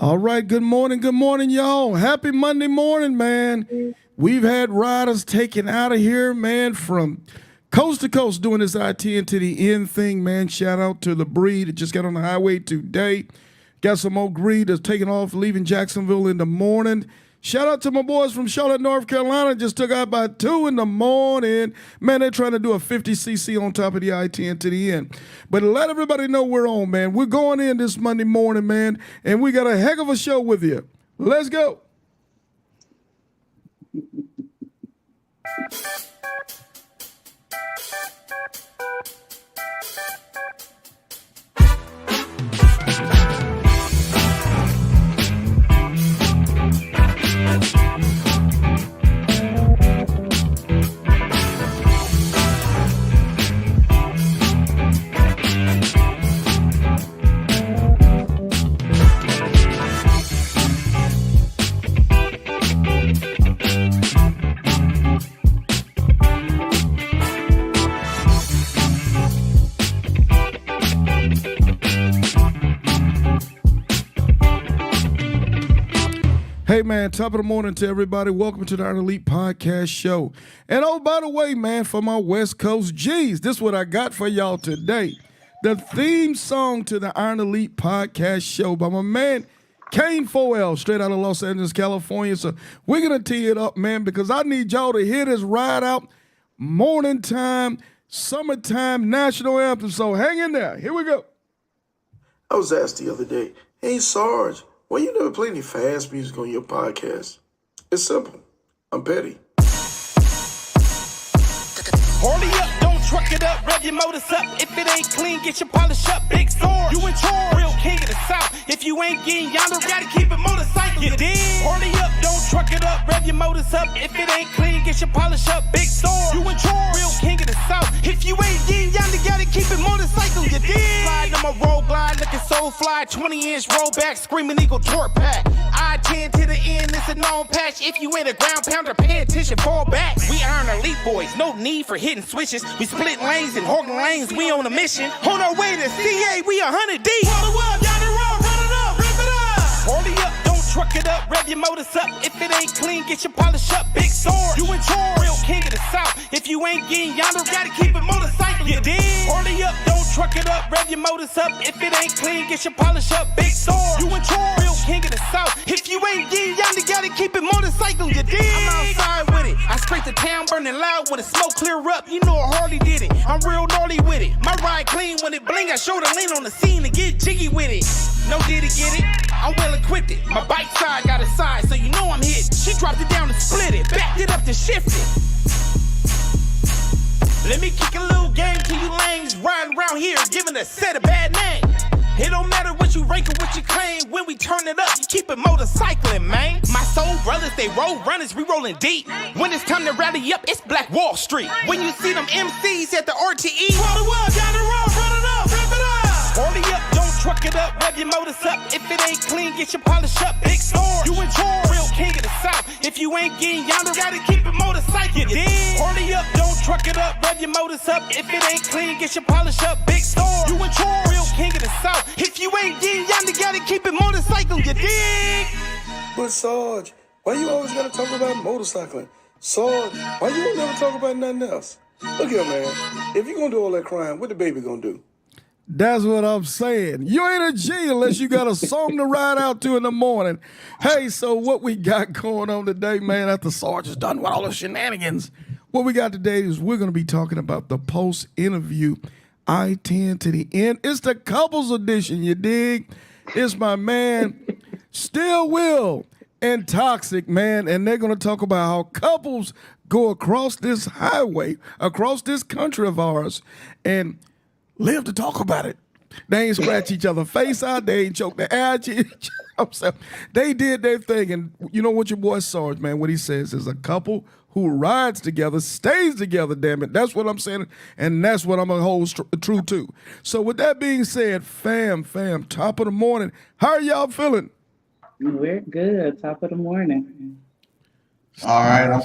All right, good morning, y'all. Happy Monday morning, man. We've had riders taken out of here, man, from coast to coast doing this I-10 to the end thing, man. Shout out to the Breed that just got on the highway today. Got some more Greed that's taking off, leaving Jacksonville in the morning. Shout out to my boys from Charlotte, North Carolina. Just took out by 2 in the morning. Man, they're trying to do a 50cc on top of the I-10 to the end. But let everybody know we're on, man. We're going in this Monday morning, man, and we got a heck of a show with you. Let's go. Hey, man, top of the morning to everybody. Welcome to the Iron Elite Podcast Show. And oh, by the way, man, for my West Coast G's, this is what I got for y'all today. The theme song to the Iron Elite Podcast Show by my man, Kane 4L, straight out of Los Angeles, California. So we're going to tee it up, man, because I need y'all to hear this ride out, morning time, summertime, national anthem. So hang in there. Here we go. I was asked the other day, hey, Sarge, why you never play any fast music on your podcast? It's simple. I'm petty. Harley up, don't truck it up, rev your motors up. If it ain't clean, get your polish up. Big sword, you in charge, real king of the south. If you ain't getting yonder, gotta keep it motorcycle. You dig? Harley up, don't truck it up, rev your motors up. If it ain't clean, get your polish up. Big sword, you in charge, real king of the south. If you ain't getting yonder, gotta keep it motorcycle. You dig? Slide on my road glide, looking so fly. 20-inch rollback, screaming eagle torque pack. I-10 to the end, it's a known patch. If you ain't a ground pounder, pay attention, fall back. We Iron Elite boys, no need for hitting switches. We split lanes and hogging lanes, we on a mission. On our way to CA, we 100 deep. Hold up, y'all the road, run it up, rip it up. Harley up, don't truck it up, rev your motors up. If it ain't clean, get your polish up. Big sword, you in charge, real king of the south. If you ain't getting yonder, gotta keep it motorcycle. You dig? Harley up, don't truck it up, rev your motors up. If it ain't clean, get your polish up. Big sword, you in charge, real king of the south. If you ain't getting yonder, gotta keep it motorcycle. You dig? I'm outside with it. I scrape the town burning loud when the smoke clear up. You know a Harley did it. I'm real gnarly with it. My ride clean when it bling. I show the lean on the scene to get jiggy with it. No did it, get it? I'm well equipped it. My bike side got a side, so you know I'm hit. She dropped it down and split it. Backed it up to shift it. Let me kick a little game to you lanes riding around here, giving a set a bad name. It don't matter what you rank or what you claim. When we turn it up, you keep it motorcycling, man. My soul brothers, they roll runners, we rolling deep. When it's time to rally up, it's Black Wall Street. When you see them MCs at the RTE, roll the wall down the road, run it up, rip it up. Harley up, don't truck it up, rev your motors up. If it ain't clean, get your polish up. Big storm, you in charge. Real king of the South. If you ain't getting yonder, gotta keep it motorcycle. You dig? Harley up, don't truck it up, rev your motors up. If it ain't clean, get your polish up. Big storm, you in charge. Real king of the South. If you ain't getting yonder, gotta keep it motorcycle. You dig? But Sarge, why you always gotta talk about motorcycling? Sarge, why you don't never talk about nothing else? Look here, man. If you gonna do all that crying, what the baby gonna do? That's what I'm saying. You ain't a G unless you got a song to ride out to in the morning. Hey, so what we got going on today, man, after Sarge is done with all the shenanigans, what we got today is we're going to be talking about the post-interview I-10 to the end. It's the couples edition, you dig? It's my man, Still Will and Toxic, man, and they're going to talk about how couples go across this highway, across this country of ours, and live to talk about it. They ain't scratch each other face out. They ain't choke the air. They did their thing. And you know what your boy Sarge, man, what he says is a couple who rides together stays together, damn it. That's what I'm saying. And that's what I'm going to hold true to. So with that being said, fam, top of the morning. How are y'all feeling? We're good. Top of the morning. All right.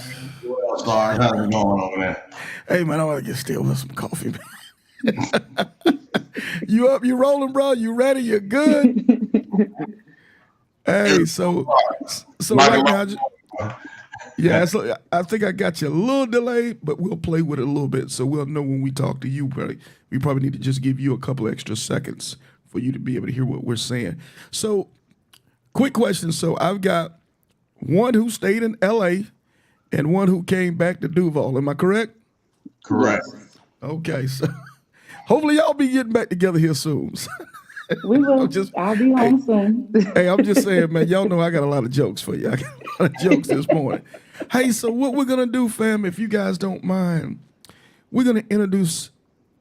Well, Sarge, how's it going over there? Hey, man, I want to get still with some coffee, man. You up? You rolling, bro? You ready? You good? Hey, so right now, yeah. So I think I got you a little delayed, but we'll play with it a little bit, so we'll know when we talk to you. We probably need to just give you a couple extra seconds for you to be able to hear what we're saying. So, quick question. So I've got one who stayed in L.A. and one who came back to Duval. Am I correct? Correct. Okay, so. Hopefully, y'all be getting back together here soon. We will. I'll be home soon. Hey, I'm just saying, man, y'all know I got a lot of jokes for you. I got a lot of jokes this morning. Hey, so what we're going to do, fam, if you guys don't mind, we're going to introduce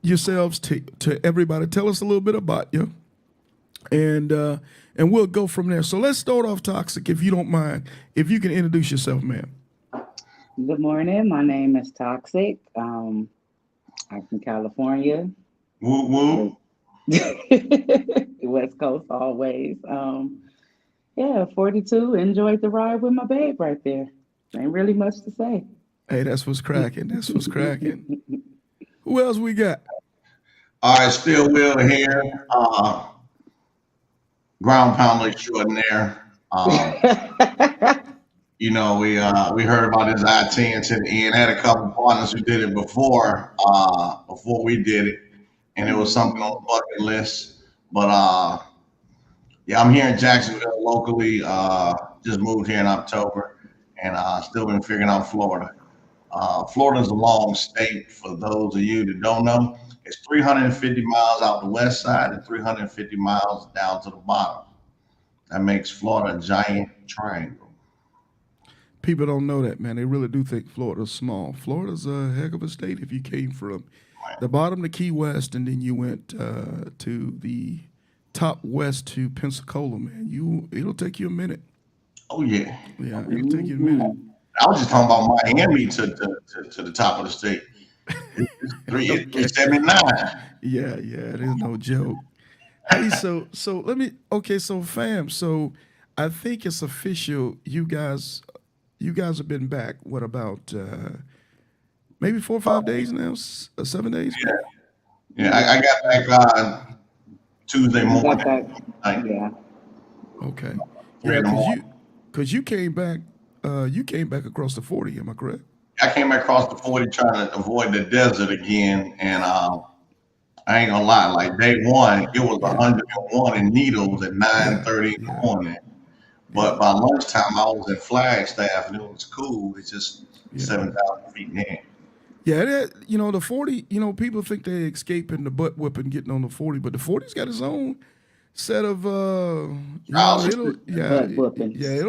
yourselves to everybody. Tell us a little bit about you, and we'll go from there. So let's start off, Toxic, if you don't mind. If you can introduce yourself, ma'am. Good morning. My name is Toxic. I'm from California. Woo woo. West Coast always. 42. Enjoyed the ride with my babe right there. Ain't really much to say. Hey, that's what's cracking. That's what's cracking. Who else we got? All right, Still Will here. Ground pounder extraordinaire. You know, we heard about this I-10 to the end. Had a couple partners who did it before we did it, and it was something on the bucket list. But yeah, I'm here in Jacksonville locally. Just moved here in October, and still been figuring out Florida. Florida's a long state. For those of you that don't know, it's 350 miles out the west side and 350 miles down to the bottom. That makes Florida a giant triangle. People don't know that, man. They really do think Florida's small. Florida's a heck of a state if you came from the bottom to Key West and then you went to the top west to Pensacola, man. It'll take you a minute. Oh, yeah. Yeah, it'll take you a minute. I was just talking about Miami to the top of the state. 379. Yeah, it is no joke. Hey, so fam, so I think it's official. You guys have been back, what about maybe 4 or 5 days now? 7 days? Yeah, I got back Tuesday morning. Yeah. Okay. Yeah, because you came back across the 40, am I correct? I came back across the 40 trying to avoid the desert again, and I ain't gonna lie, like day one, it was 101 in Needles at 9:30 in the morning. But by lunchtime, I was in Flagstaff, and it was cool. It's just 7,000 feet in the air. Yeah, the 40, people think they escaping the butt whipping getting on the 40, but the 40's got its own set of, it'll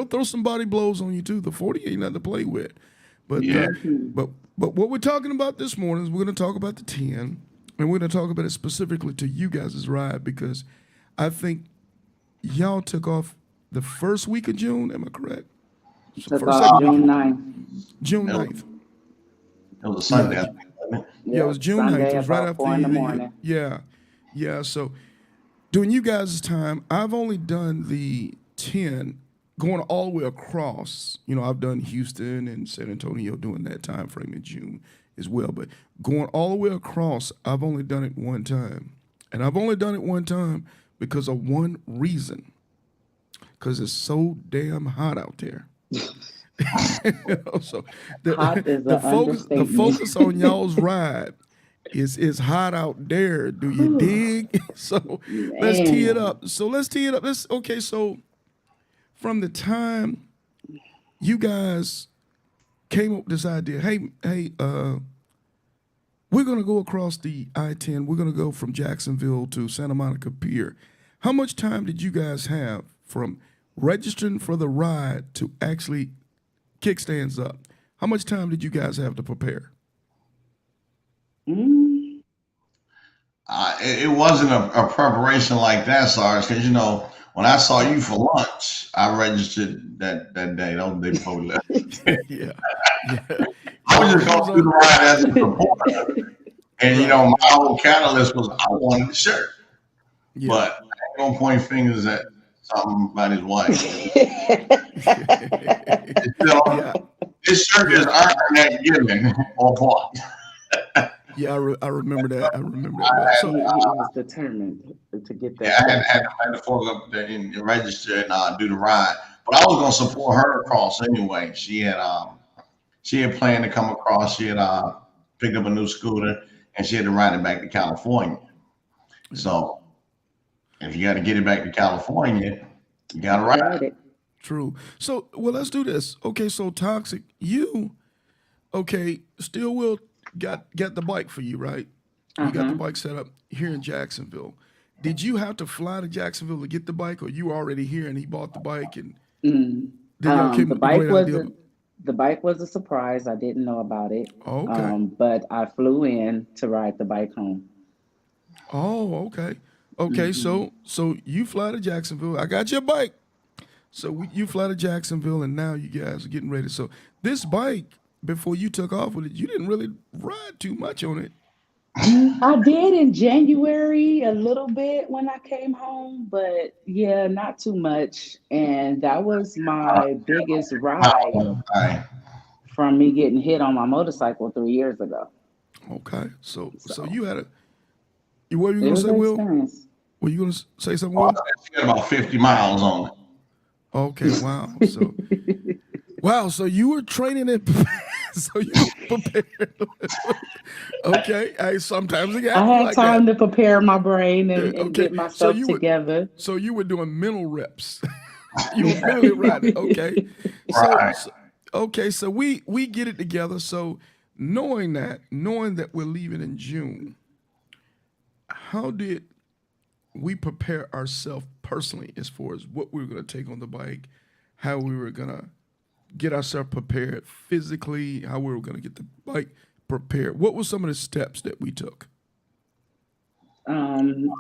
throw some body blows on you too. The 40 ain't nothing to play with. But but what we're talking about this morning is we're going to talk about the 10, and we're going to talk about it specifically to you guys' ride, because I think y'all took off the first week of June. Am I correct? Took off June 9th. June 9th. It was a Sunday, I think, wasn't it? Yeah, it was June Sunday 9th. It was right after 4 in the morning. Yeah. So during you guys' time, I've only done the 10 going all the way across. You know, I've done Houston and San Antonio during that time frame in June as well. But going all the way across, I've only done it one time. And I've only done it one time because of one reason. Because it's so damn hot out there. You know, so Hot is the an focus understatement. on y'all's ride is hot out there. Do you dig? So let's tee it Man. up. Okay, so from the time you guys came up with this idea, hey, we're gonna go across the I-10. We're gonna go from Jacksonville to Santa Monica Pier. How much time did you guys have from registering for the ride to actually kickstands up? How much time did you guys have to prepare? Mm, It wasn't a preparation like that, Sarge, because you know when I saw you for lunch, I registered that day. That was the day before we left. Yeah, yeah, I was yeah. just He was going through the on. ride as a supporter, and you Right. know my whole catalyst was I wanted the shirt, Yeah. but I ain't gonna point fingers at somebody's wife. It's Yeah. still, this shirt is earned that given or bought. Yeah. I remember that. I remember that well. So he was determined to get Yeah, that I had paycheck. to fork up there and register and do the ride. But I was gonna support her across anyway. She had planned to come across. She had picked up a new scooter and she had to ride it back to California. yeah, So if you got to get it back to California, you got to Gotta ride ride it. it. true. So well, let's do this. Okay, so Toxic, you okay? Still will got the bike for you, right? You got the Uh-huh. bike set up here in Jacksonville. Did you have to fly to Jacksonville to get the bike, or you were already here and he bought the bike, and Mm. then y'all came The up with a bike great was idea? a surprise. I didn't know about it. Oh, okay. But I flew in to ride the bike home. Oh, okay. Okay, Hmm. so you fly to Jacksonville. I got your bike. So you fly to Jacksonville, and now you guys are getting ready. So this bike, before you took off with it, you didn't really ride too much on it. I did in January a little bit when I came home, but yeah, not too much. And that was my biggest I ride don't know. from me getting hit on my motorcycle 3 years ago. Okay, so So you had a. What were you it gonna was say, an Will? experience. Were you gonna say something, Well, Will? she got about 50 miles on it. Okay, wow. So you were training it, so you were prepared. Okay, sometimes it I happens had like that. time to prepare my brain Yeah, and okay, get myself together. so you were doing mental reps. You were mentally riding. Okay, so, Right. so okay, so we get it together. So knowing that we're leaving in June, how did we prepare ourselves personally as far as what we were going to take on the bike, how we were going to get ourselves prepared physically, how we were going to get the bike prepared? What were some of the steps that we took?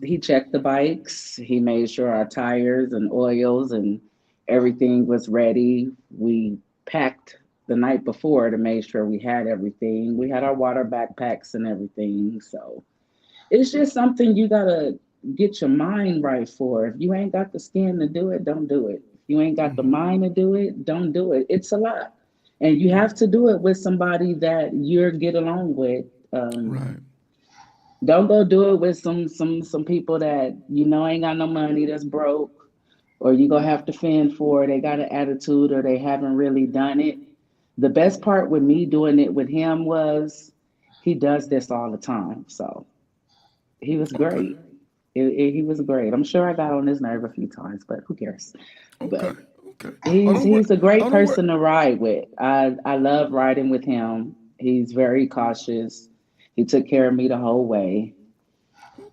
He checked the bikes. He made sure our tires and oils and everything was ready. We packed the night before to make sure we had everything. We had our water backpacks and everything. So it's just something you gotta get your mind right for. If you ain't got the skin to do it, don't do it. If you ain't got the mind to do it, don't do it. It's a lot. And you have to do it with somebody that you're get along with. Right. Don't go do it with some people that you know ain't got no money, that's broke, or you gonna have to fend for. They got an attitude, or they haven't really done it. The best part with me doing it with him was he does this all the time, so he was Okay. great. He was great. I'm sure I got on his nerve a few times, but who cares? Okay. But Okay. Oh, he's don't worry. he's a great Oh, don't worry. person to ride with. I love riding with him. He's very cautious. He took care of me the whole way.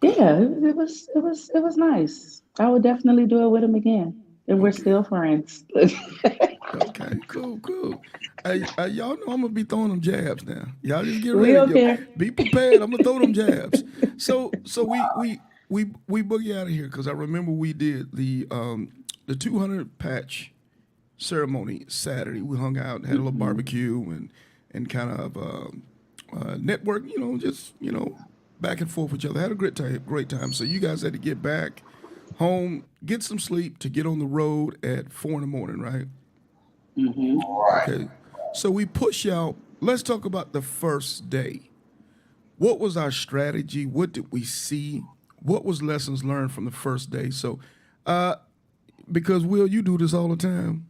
Okay. Yeah, it was nice. I would definitely do it with him again, and we're Okay. still friends. Okay. Cool. Cool. Hey, y'all know I'm gonna be throwing them jabs now. Y'all just get We ready. don't care. Be prepared. I'm gonna throw them jabs. So we boogie out of here because I remember we did the 200 patch ceremony Saturday. We hung out, had a little Hmm. barbecue, and kind of network. Just back and forth with each other. Had a great time. Great time. So you guys had to get back. home, get some sleep to get on the road at 4 in the morning, right? Mm-hmm. Right. Okay. So we push out. Let's talk about the first day. What was our strategy? What did we see? What was lessons learned from the first day? So, because Will, you do this all the time.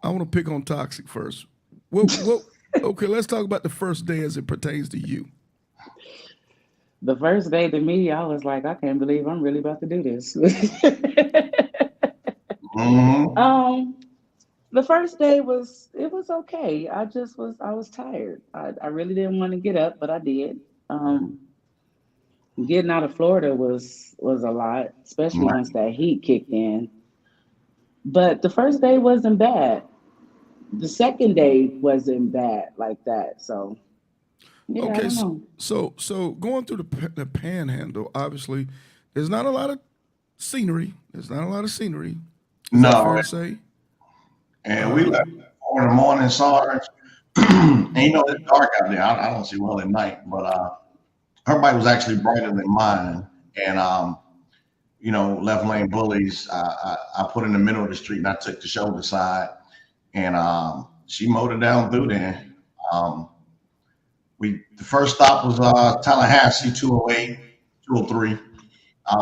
I want to pick on toxic first. What? Okay, let's talk about the first day as it pertains to you. The first day to me, I was like, I can't believe I'm really about to do this. Hmm. um, the first day it was okay. I was tired. I really didn't want to get up, but I did. Um, Getting out of Florida was a lot, especially Right. once that heat kicked in. But the first day wasn't bad. The second day wasn't bad like that. So yeah, I Okay, don't so know. so going through the panhandle, obviously, there's not a lot of scenery. There's not a lot of scenery. Is that fair No, to say? and we Uh, left at 4 in the morning, Sarge. And it's dark out there. I don't see well at night, but her bike was actually brighter than mine. And left lane bullies. I put in the middle of the street and I took the shoulder side, and she mowed it down through there. Um, the first stop was Tallahassee 208, 203.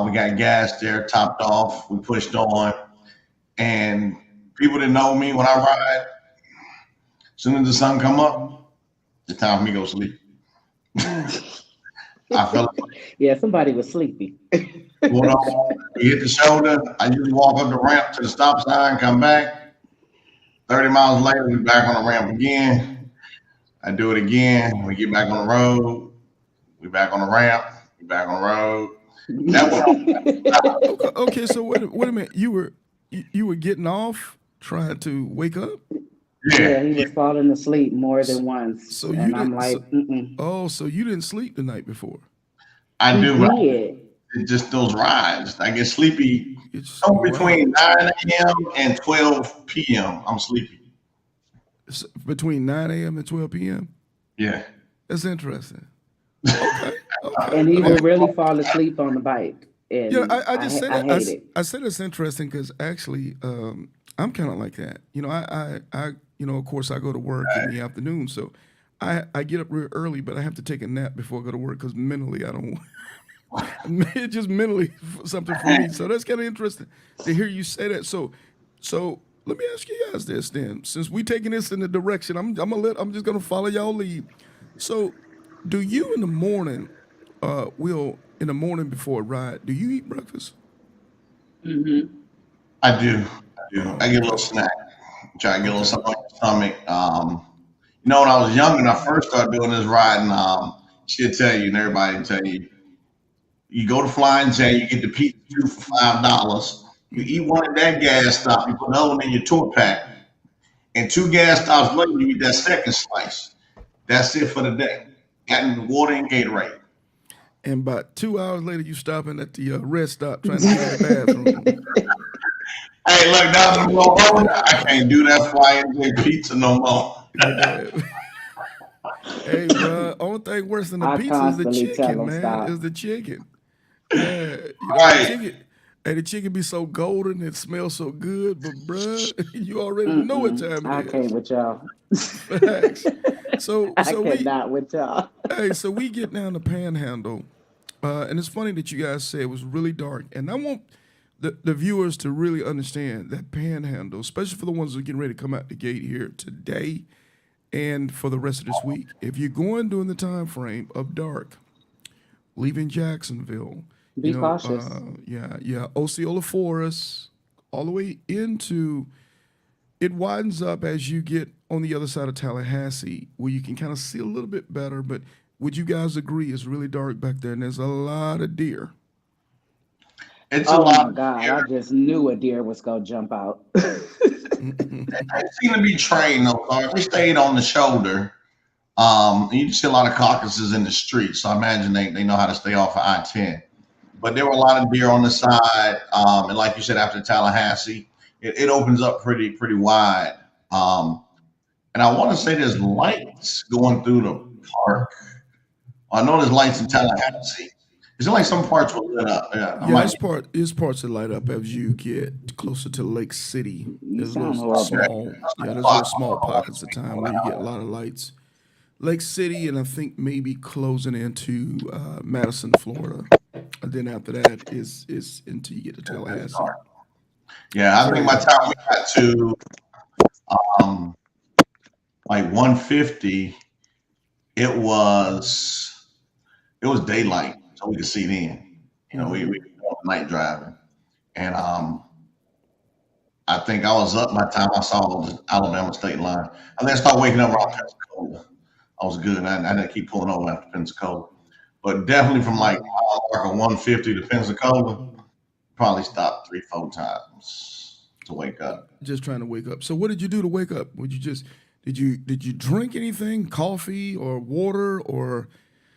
We got gas there, topped off. We pushed on, and people that know me when I ride, as soon as the sun come up, it's time for me to go sleep. I felt like Yeah, somebody was sleepy. going on. We hit the shoulder. I usually walk up the ramp to the stop sign, come back. 30 miles later, we back on the ramp again. I do it again. We get back on the road. We back on the ramp. We back on the road. That went on. okay. So wait a minute. You were getting off, trying to wake up. Yeah, Yeah, he yeah. was falling asleep more than once, So you and I'm didn't. like, So, mm-mm. oh, so you didn't sleep the night before. I He do, but did. it's just those rides. I get sleepy It's somewhere right. between 9 a.m. and 12 p.m. I'm sleepy. Between 9 a.m. and 12 p.m. Yeah. That's interesting. Okay, okay. And he I mean, would really fall asleep on the bike, yeah, and I just said I that. hate it. I said it's interesting because actually, I'm kind of like that. Of course, I go to work in the afternoon, so I get up real early, but I have to take a nap before I go to work because mentally I don't. It's just mentally something for me. So that's kind of interesting to hear you say that. So let me ask you guys this then. Since we taking this in the direction, I'm just gonna follow y'all lead. So, do you in the morning, will in the morning before a ride, do you eat breakfast? Hmm. I do. I do. I Oh, get a little okay, snack. Try to get a little okay. something on the stomach. When I was young and I first started doing this riding, she'll tell you, and everybody will tell you, you go to Flying J, you get the pizza two for $5. You eat one at that gas stop, you put another one in your tour pack, and two gas stops later, you eat that second slice. That's it for the day. Got water and Gatorade. And about 2 hours later, you stopping at the rest stop trying to get in the bathroom. Hey, look, down the road, I can't do that Flying J pizza no more. Yeah. Hey, bro. Only thing worse than the I pizza is the constantly tell chicken, him man. Is stop. the chicken. Yeah, the Right. chicken. Hey, the chicken be so golden, it smells so good, but bruh, you already know what Mm-mm. time it I can't is. with y'all. Facts. So, I so we, cannot with y'all. hey, so we get down the Panhandle, and it's funny that you guys say it was really dark, and I want the viewers to really understand that Panhandle, especially for the ones that are getting ready to come out the gate here today and for the rest of this week. If you're going during the time frame of dark, leaving Jacksonville, Be cautious. yeah, Osceola Forest, all the way into it widens up as you get on the other side of Tallahassee, where you can kind of see a little bit better. But would you guys agree it's really dark back there, and there's a lot of deer? It's a Oh lot my of God! fear. I just knew a deer was gonna jump out. They seem to be trained though. So if we stayed on the shoulder, you just see a lot of carcasses in the street. So I imagine they know how to stay off of I-10. But there were a lot of deer on the side, and like you said, after Tallahassee, it opens up pretty wide. Um, and I want to say there's lights going through the park. I know there's lights in Tallahassee. It's like some parts were lit up. Yeah, I Yeah, might it's parts that light up as you get closer to Lake City. You There's sound little horrible. small, yeah, there's little small pockets of time where you get a lot of lights. Lake City, and I think maybe closing into Madison, Florida. And then after that is until you get to Tallahassee. Yeah, I So think by yeah, the time we got to um, like 150, it was daylight, so we could see then. We were night driving, and I think I was up by the time I saw the Alabama state line. I think I started waking up around Pensacola. I was good. I didn't keep pulling over after Pensacola, but definitely from like marker 150 to Pensacola, probably stopped 3-4 times to wake up. just trying to wake up. So what did you do to wake up? Would you just did you drink anything, coffee or water, or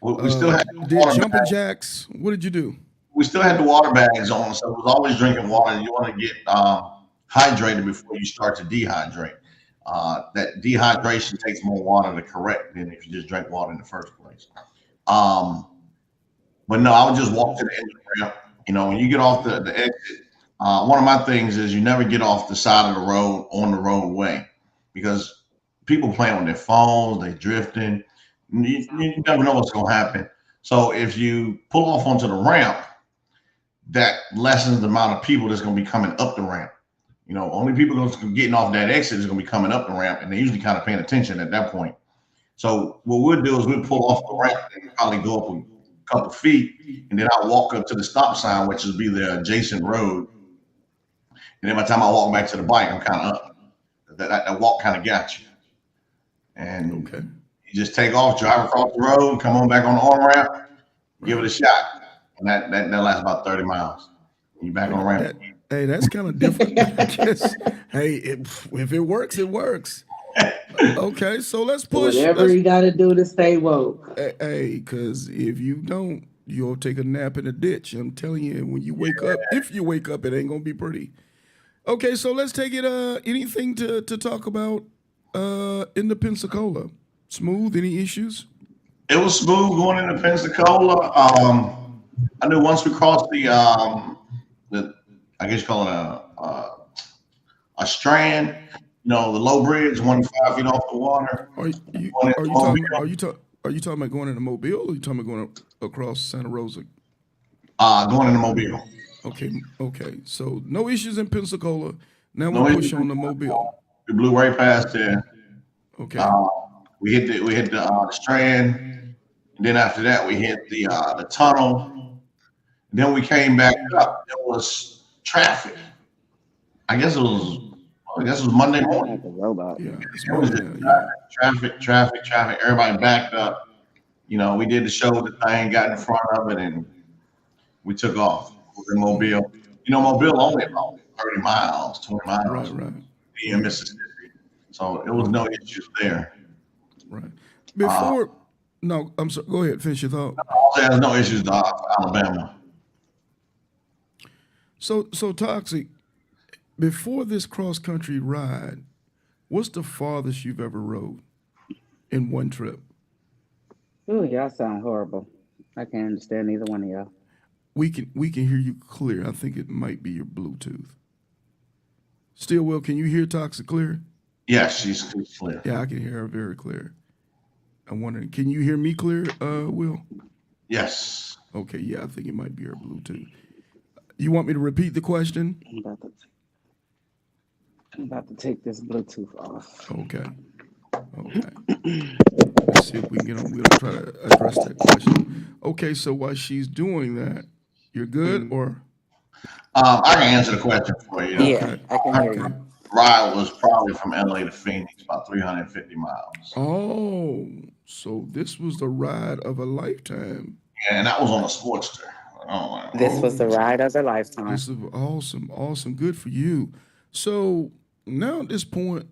We still had did water jumping bags. jacks? What did you do? We still had the water bags on, so it was always drinking water. You want to get hydrated before you start to dehydrate. That dehydration takes more water to correct than if you just drink water in the first place. Um, but no, I would just walk to the end of the ramp. When you get off the exit, one of my things is you never get off the side of the road on the roadway because people playing with their phones, they drifting. You never know what's going to happen. So if you pull off onto the ramp, that lessens the amount of people that's going to be coming up the ramp. Only people that's getting off that exit is going to be coming up the ramp, and they're usually kind of paying attention at that point. So what we'll do is we'll pull off the ramp and probably go up a couple feet, and then I'll walk up to the stop sign, which will be the adjacent road. And then by the time I walk back to the bike, I'm kind of up. That walk kind of got you. And Okay. you just take off, drive across the road, come on back on the on-ramp, give it a shot. And that lasts about 30 miles. You back on the ramp. Hey, that's kind of different. I guess. Hey, if it works, it works. Okay, so let's push. Whatever you got to do to stay woke. Hey, because if you don't, you'll take a nap in a ditch. I'm telling you, when you wake up, if you wake up, it ain't gonna be pretty. Okay, so let's take it. Anything to talk about in the Pensacola? Smooth? Any issues? It was smooth going into Pensacola. I knew once we crossed the I guess you call it a strand, the low bridge, 5 feet off the water. Are you talking about going into Mobile, or are you talking about going across Santa Rosa? Going into Mobile. Okay. So no issues in Pensacola. Now No we'll push issues. on the Mobile. We blew right past there. Okay. We hit the strand, and then after that we hit the tunnel. And then we came back up. There was traffic. I guess it was Monday morning. Like a robot. Yeah. It's It was Monday, just traffic. Everybody backed up. We did the shoulder thing, got in front of it, and we took off. We were in Mobile. Mobile only about 30 miles, 20 miles Right. in Mississippi. So it was no issues there. Right. Before, no, I'm sorry. Go ahead. Finish your thought. There's no issues to Alabama. So Toxic. Before this cross country ride, what's the farthest you've ever rode in one trip? Ooh, y'all sound horrible. I can't understand either one of y'all. We can hear you clear. I think it might be your Bluetooth. Stillwell, can you hear Toxic clear? Yes, she's clear. Yeah, I can hear her very clear. I'm wondering, can you hear me clear, Will? Yes. Okay, yeah, I think it might be her Bluetooth. You want me to repeat the question? I'm about to take this Bluetooth off. Okay. Let's see if we can get on. We'll try to address that question. Okay, so while she's doing that, you're good, or? I can answer the question for you. Yeah, I can hear you. Ride was probably from LA to Phoenix, about 350 miles. Oh, so this was the ride of a lifetime. Yeah, and that was on a Sportster. This was the ride of a lifetime. This is awesome. Good for you. So now at this point,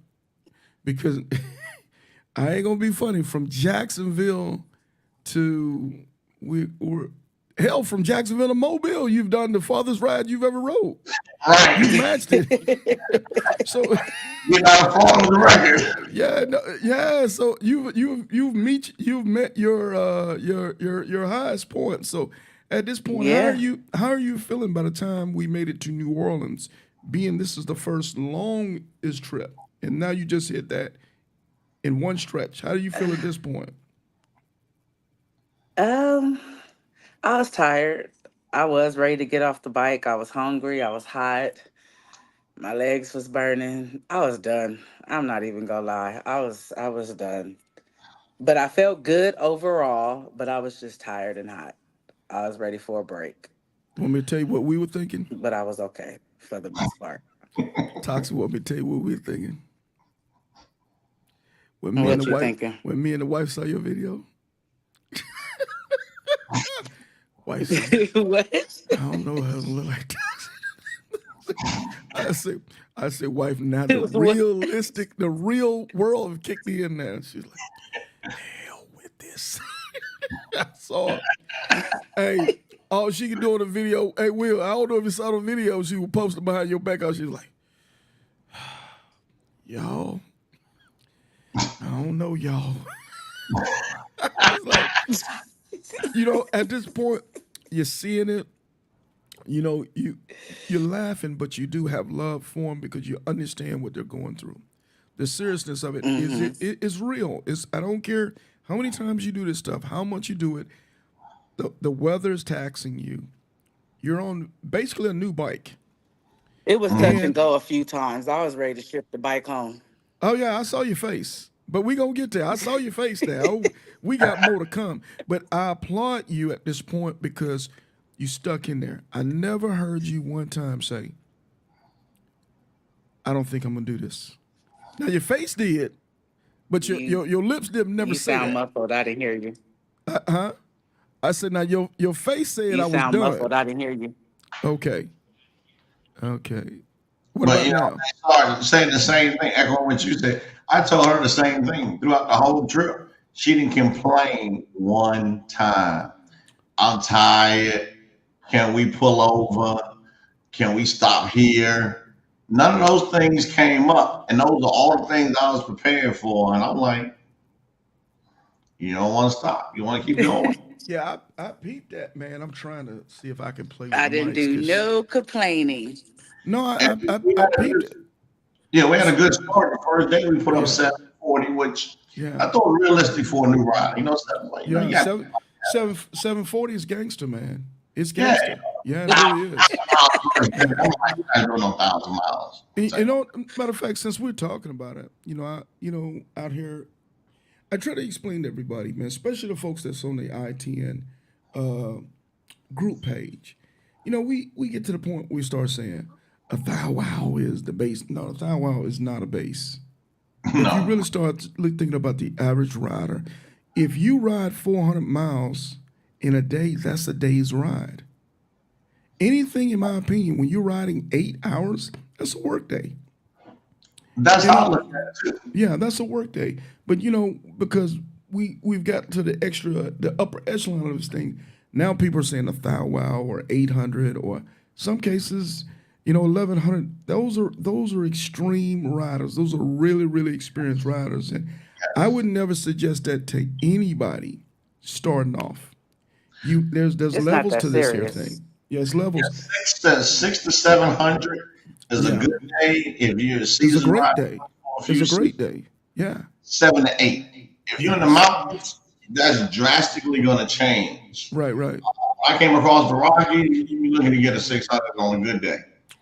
because I ain't gonna be funny, from Jacksonville to from Jacksonville to Mobile, you've done the farthest ride you've ever rode. Right. You matched it. So You're not following the record. yeah. So you've met your highest point. So At this point, Yeah. how are you feeling by the time we made it to New Orleans? Being this is the first longest trip, and now you just hit that in one stretch. How do you feel at this point? Um, I was tired. I was ready to get off the bike. I was hungry. I was hot. My legs was burning. I was done. I'm not even gonna lie. I was done. But I felt good overall, but I was just tired and hot. I was ready for a break, Want me to tell you what we were thinking? but I was okay for the most part. Toxic. Want me to tell you what we were thinking? When me and What the you wife, thinking? when me and the wife saw your video, wife said, What? I don't know how to look like that. I said, wife, now the real world kicked me in there. She's like, hell with this. I saw her. Hey, all she could do on the video, hey, Will, I don't know if you saw the video she was posting behind your back. She was like, y'all, I don't know, y'all. I was like, at this point, you're seeing it. You're laughing, but you do have love for them because you understand what they're going through. The seriousness of it is real. I don't care how many times you do this stuff, how much you do it. The weather is taxing you. You're on basically a new bike. It was touch and And go a few times. I was ready to ship the bike home. oh yeah, I saw your face. But we gonna get there. I saw your face now. We got more to come. But I applaud you at this point because you stuck in there. I never heard you one time say, I don't think I'm gonna do this. Now your face did, but your lips didn't never You say sound that. muffled. I didn't hear you. Huh? I said now your face said You I was sound muffled. done. I didn't hear you. Okay. Okay. What But about now? they started saying the same thing, echoing what you said. I told her the same thing throughout the whole trip. She didn't complain one time. I'm tired. Can we pull over? Can we stop here? None of those things came up. And those are all the things I was prepared for. And I'm like, you don't want to stop. You want to keep going. Yeah, I peeped that, man. I'm trying to see if I can play with I the didn't mics do because no complaining. no, And we I had a peeped good, it. yeah, we had a good start. The first day we put up Yeah, 740, which yeah, I thought realistic for a new rider. 740, you yeah. got 740 is gangster, man. It's yeah. gangster. Yeah, it really is. Yeah. I'm like, I don't know 1,000 miles. Matter of fact, since we're talking about it, out here, I try to explain to everybody, man, especially the folks that's on the I-10 uh, group page. We get to the point where we start saying a thou wow is the base. No, a thou wow is not a base. If you No, really start thinking about the average rider, if you ride 400 miles in a day, that's a day's ride. Anything, in my opinion, when you're riding 8 hours, that's a work day. that's You how I know, look at it too. yeah, that's a work day. But because we've got to the upper echelon of this thing, now people are saying a thou wow or 800 or some cases, 1100. Those are extreme riders. Those are really really experienced riders, and I would never suggest that to anybody starting off. There's It's not levels that to this here serious. thing. Yes, levels. Six to 700 is a Yeah, good day if you're a it's a seasoned great rider day. for a It's few a great seasons. day. Yeah. 7 to 8. If you're in the Yes. mountains, that's drastically going to change. Right. Right. I came across the Rockies. You're looking to get a 600 on a good day.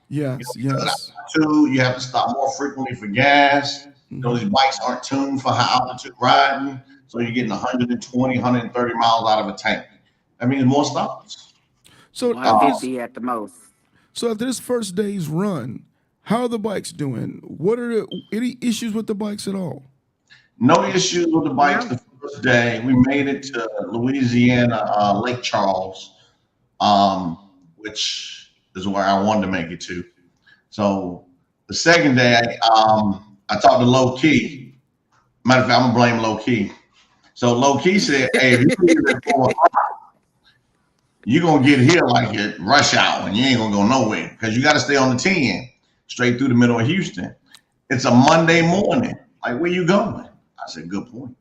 Yes. Because Yes. altitude, you have to stop more frequently for gas. Hmm. These bikes aren't tuned for high altitude riding, so you're getting 120, 130 miles out of a tank. That means more stops. So after Uh, this, 150 at the most. so after this first day's run, how are the bikes doing? What are any issues with the bikes at all? no issues with the bikes No. the first day. We made it to Louisiana, Lake Charles, which is where I wanted to make it to. So the second day, I talked to Low Key. Matter of fact, I'm gonna blame Low Key. So Low Key said, "Hey, if you leave at 4 o'clock, you're gonna get here like at rush hour, and you ain't gonna go nowhere because you got to stay on the 10 straight through the middle of Houston. It's a Monday morning. Like, where you going?" I said, "Good point."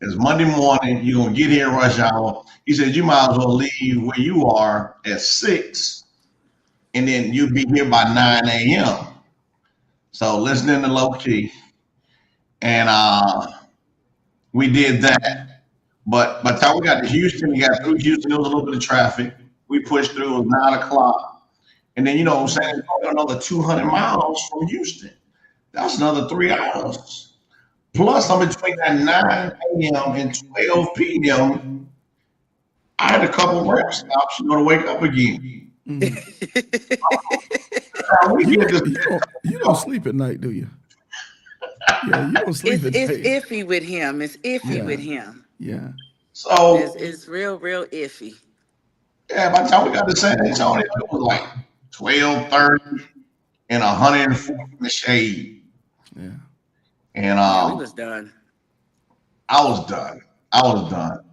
It's Monday morning. You're gonna get here rush hour. He said you might as well leave where you are at 6, and then you'll be here by 9 a.m. So listening to low key, and we did that. But by the time we got to Houston, we got through Houston. There was a little bit of traffic. We pushed through. It was 9 o'clock, and then I'm saying another 200 miles from Houston. That's another 3 hours. Plus, I'm between that 9 a.m. and 12 p.m. I had a couple rest stops, to wake up again. You don't sleep at night, do you? Yeah, you don't sleep at night. It's iffy with him. It's iffy with him. Yeah. So it's real iffy. Yeah, by the time we got to San Antonio, it was like 12:30 and 104 in the shade. Yeah. And we was done. I was done. I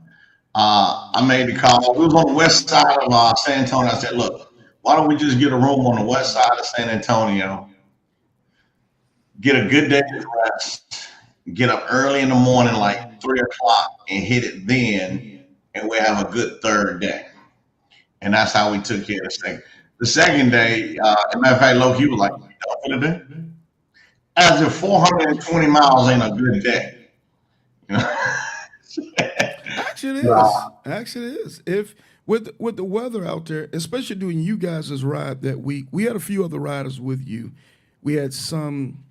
made the call. We was on the west side of San Antonio. I said, look, why don't we just get a room on the west side of San Antonio, get a good day's rest, get up early in the morning, like 3 o'clock, and hit it then, and we'll have a good third day. And that's how we took care of the second. The second day, as a matter of fact, Loki was like, you done for the day? As if 420 miles ain't a good day. Actually, it is. Actually, it is. If with the weather out there, especially doing you guys' ride that week, we had a few other riders with you. We had some.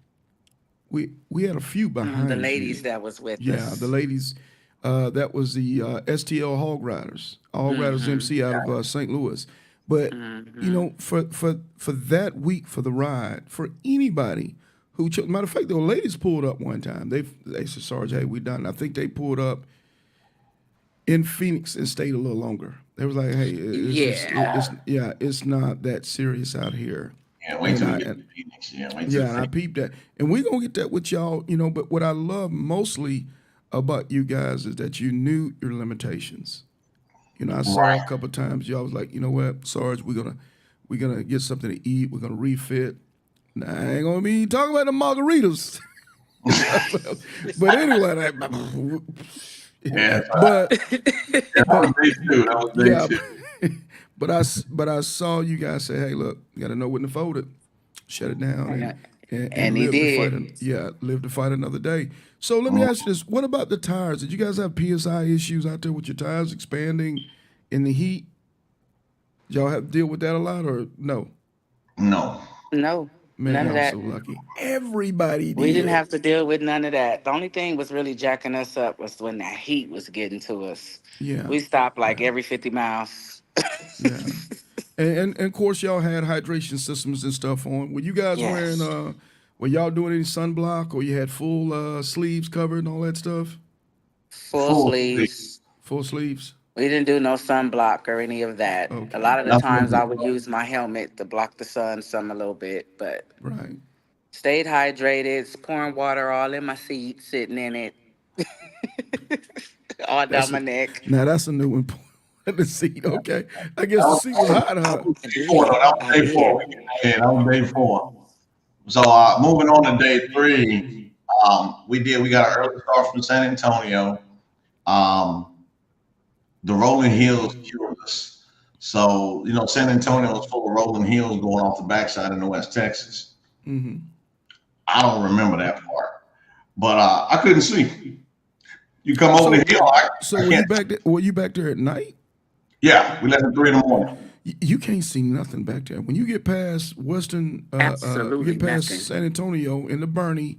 We had a few behind the ladies you. that was with us. Yeah, the ladies. That was the STL Hog Riders, Riders MC out of St. Louis. But for that week for the ride, for anybody who matter of fact, the ladies pulled up one time. They said, Sarge, hey, we done. I think they pulled up in Phoenix and stayed a little longer. They was like, hey, it's not that serious out here. Yeah, wait till we get to Phoenix. And I peeped that. And we're gonna get that with y'all, but what I love mostly about you guys is that you knew your limitations. I saw a couple of times y'all was like, you know what, Sarge, we're gonna get something to eat, we're gonna refit. Now, I ain't gonna be talking about the margaritas. But anyway, but I saw you guys say, hey, look, you gotta know when to fold it, shut it down, and he live did. Live to fight another day. So let me ask you this: what about the tires? Did you guys have PSI issues out there with your tires expanding in the heat? Did y'all have to deal with that a lot, or no? No, Man, none of that. So lucky. Everybody did. We didn't have to deal with none of that. The only thing was really jacking us up was when that heat was getting to us. Yeah, we stopped like every 50 miles. Yeah, and of course y'all had hydration systems and stuff on. Were you guys wearing? Were y'all doing any sunblock, or you had full sleeves covered and all that stuff? Full sleeves. Full sleeves. We didn't do no sunblock or any of that. Okay. A lot of the times I would use my helmet to block the sun some a little bit, but stayed hydrated, pouring water all in my seat, sitting in it, all down my neck. Now that's a new one. The seat, okay. I guess the seat was hot, huh? That was day 4. Yeah, that was day 4. So moving on to day 3, we got an early start from San Antonio. The rolling hills killed us. So, San Antonio was full of rolling hills going off the backside into West Texas. Mm-hmm. I don't remember that part, but I couldn't see. You come over the hill. Were you back there at night? Yeah, we left at 3 in the morning. You can't see nothing back there. When you get past San Antonio in the Bernie,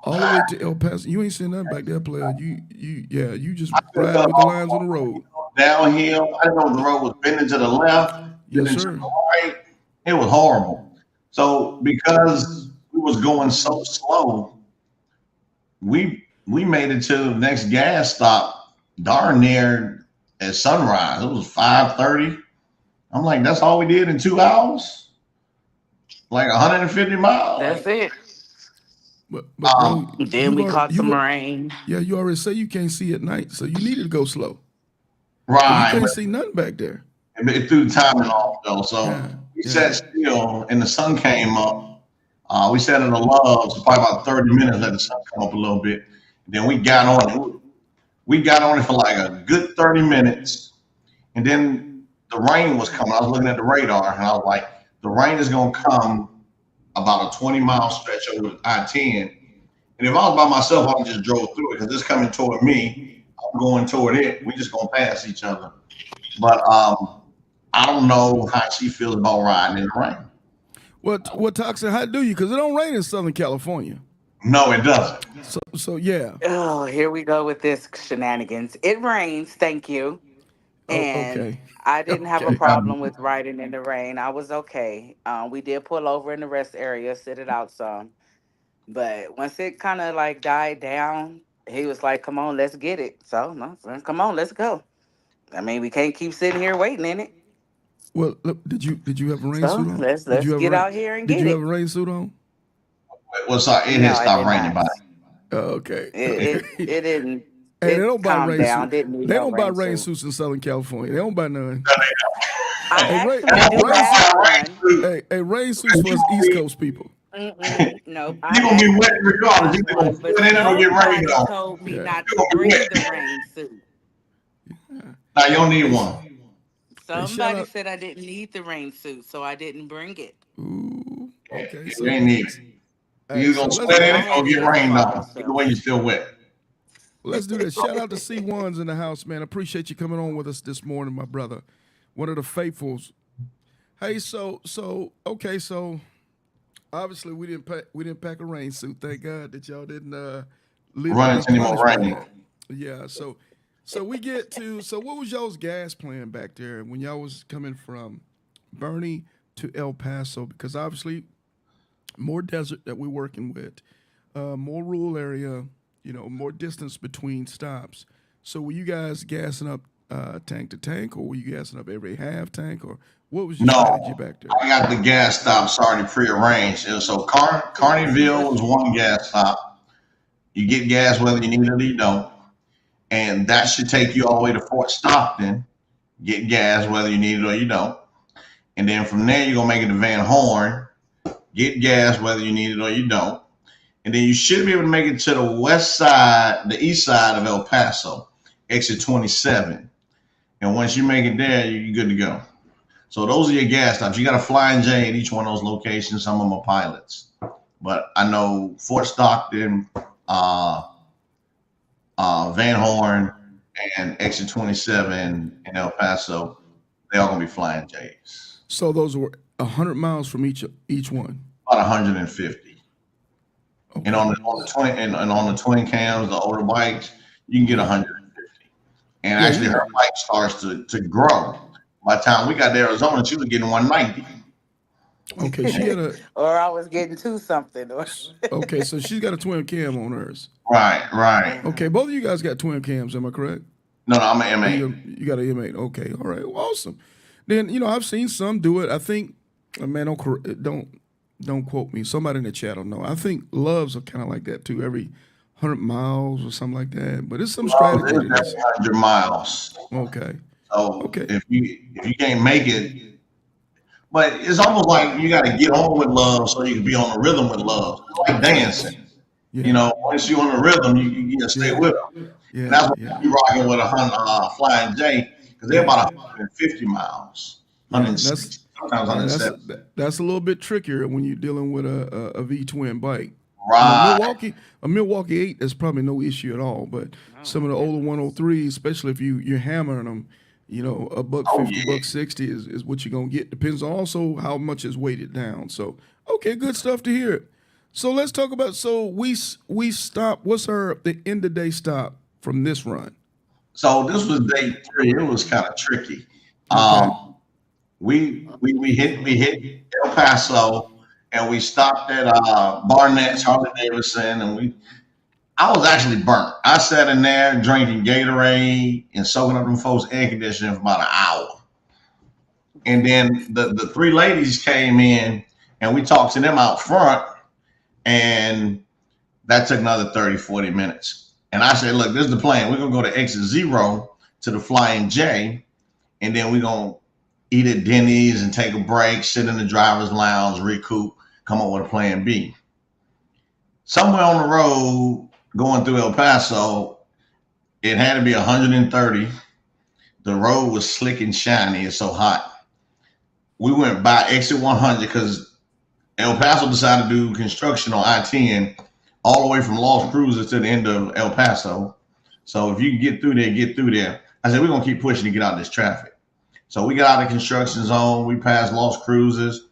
all the way to El Paso, you ain't seeing nothing back there, player. You just ride with the lines on the road. Downhill, I didn't know the road was bending to the left, bending to the right. It was horrible. So because we was going so slow, we made it to the next gas stop darn near at sunrise. It was 5:30. I'm like, that's all we did in 2 hours? Like 150 miles? That's it. But then we caught some rain. Yeah, you already say you can't see at night, so you needed to go slow. Right. You can't see nothing back there. It threw the timing off, though. So we sat still, and the sun came up. We sat in the Loves for probably about 30 minutes, let the sun come up a little bit. Then we got on it. We got on it for like a good 30 minutes, and then the rain was coming. I was looking at the radar, and I was like, the rain is gonna come about a 20-mile stretch over I-10. And if I was by myself, I would just drove through it because it's coming toward me. I'm going toward it. We just gonna pass each other. But I don't know how she feels about riding in the rain. What Toxic? How do you? Because it don't rain in Southern California. No, it doesn't. So yeah. Oh, here we go with this shenanigans. It rains, thank you. And Okay. I didn't have a Okay. problem with riding in the rain. I was okay. We did pull over in the rest area, sit it out some. But once it kind of like died down, he was like, "Come on, let's get it." So, no, come on, let's go. I mean, we can't keep sitting here waiting in it. Well, look, did you have a rain So suit on? let's Did you have get a, out here and Did get you it. have a rain suit on? Well, sorry, it No, had I stopped did raining by. not. Okay. It didn't. Hey, they It don't buy calmed rain down. suits. Didn't need They no don't buy rain rain suit. suits in Southern California. They don't buy none. I Hey, actually do rain have one. Hey, rain suits for us East Coast people. No, You're I gonna be wet actually do regardless. have You're gonna one, but sweat in it or get rained somebody on. told me Yeah. not You're to gonna be bring wet. the rain suit. Now you don't need one. Hey, shout Somebody out. said I didn't need the rain suit, so I didn't bring it. Ooh. Okay. You So ain't need it. hey, You so gonna let's sweat in I it had or to get rained justify on. Either way, myself. you're still wet. let's do this. Shout out to C1's in the house, man. Appreciate you coming on with us this morning, my brother. One of the faithfuls. Hey, so okay, so obviously we didn't pack a rain suit. Thank God that y'all didn't live to Run be into any more punished by rain. that. Yeah, so we get to what was y'all's gas plan back there when y'all was coming from Bernie to El Paso? Because obviously more desert that we're working with, more rural area, more distance between stops. So were you guys gassing up tank to tank, or were you gassing up every half tank, or what was your strategy No, back there? I got the gas stops already prearranged. And so Carneyville was one gas stop. You get gas whether you need it or you don't. And that should take you all the way to Fort Stockton. Get gas whether you need it or you don't. And then from there, you're going to make it to Van Horn. Get gas whether you need it or you don't. And then you should be able to make it to the east side of El Paso, exit 27. And once you make it there, you're good to go. So those are your gas stops. You got a Flying J at each one of those locations. Some of them are pilots. But I know Fort Stockton, Van Horn, and exit 27 in El Paso, they're all going to be Flying J's. So those were 100 miles from each one. About 150. Okay. And on the twin cams, the older bikes, you can get 150. And actually, her bike starts to grow. By the time we got to Arizona, she was getting 190. Okay, she had a Or I was getting to something. okay, so she's got a twin cam on hers. Right. Okay, both of you guys got twin cams, am I correct? No, I'm an M8. You got an M8. Okay, all right, well, awesome. Then I've seen some do it. I think, man, don't quote me. Somebody in the chat will know. I think Loves are kind of like that too. Every 100 miles or something like that. But it's some strategy to this. 100 miles. Okay. So Okay. if you can't make it, but it's almost like you got to get on with Love so you can be on the rhythm with Love. It's like dancing. Yeah. Once you're on the rhythm, you got to stay with them. Yeah. And that's what Yeah. you're rocking with a Flying J, because they're about 150 miles, 160, sometimes Yeah, 170. that's a little bit trickier when you're dealing with a V twin bike. Right. A Milwaukee 8 is probably no issue at all. But some of the older 103s, especially if you're hammering them, a $150, $160 is what you're gonna get. Depends on also how much is weighted down. So okay, good stuff to hear. So let's talk about. So we stop. What's the end of day stop from this run? So this was day 3. It was kind of tricky. We hit El Paso, and we stopped at Barnett's, Harley Davidson, and I was actually burnt. I sat in there drinking Gatorade and soaking up them folks' air conditioning for about an hour. And then the 3 ladies came in, and we talked to them out front, and that took another 30, 40 minutes. And I said, look, this is the plan. We're going to go to exit 0 to the Flying J, and then we're going to eat at Denny's and take a break, sit in the driver's lounge, recoup, come up with a plan B. Somewhere on the road going through El Paso, It had to be 130. The road was slick and shiny. It's so hot. We went by exit 100 because El Paso decided to do construction on I-10 all the way from Las Cruces to the end of El Paso. So if you can get through there, get through there. I said, we're going to keep pushing to get out of this traffic. So we got out of the construction zone. We passed Las Cruces.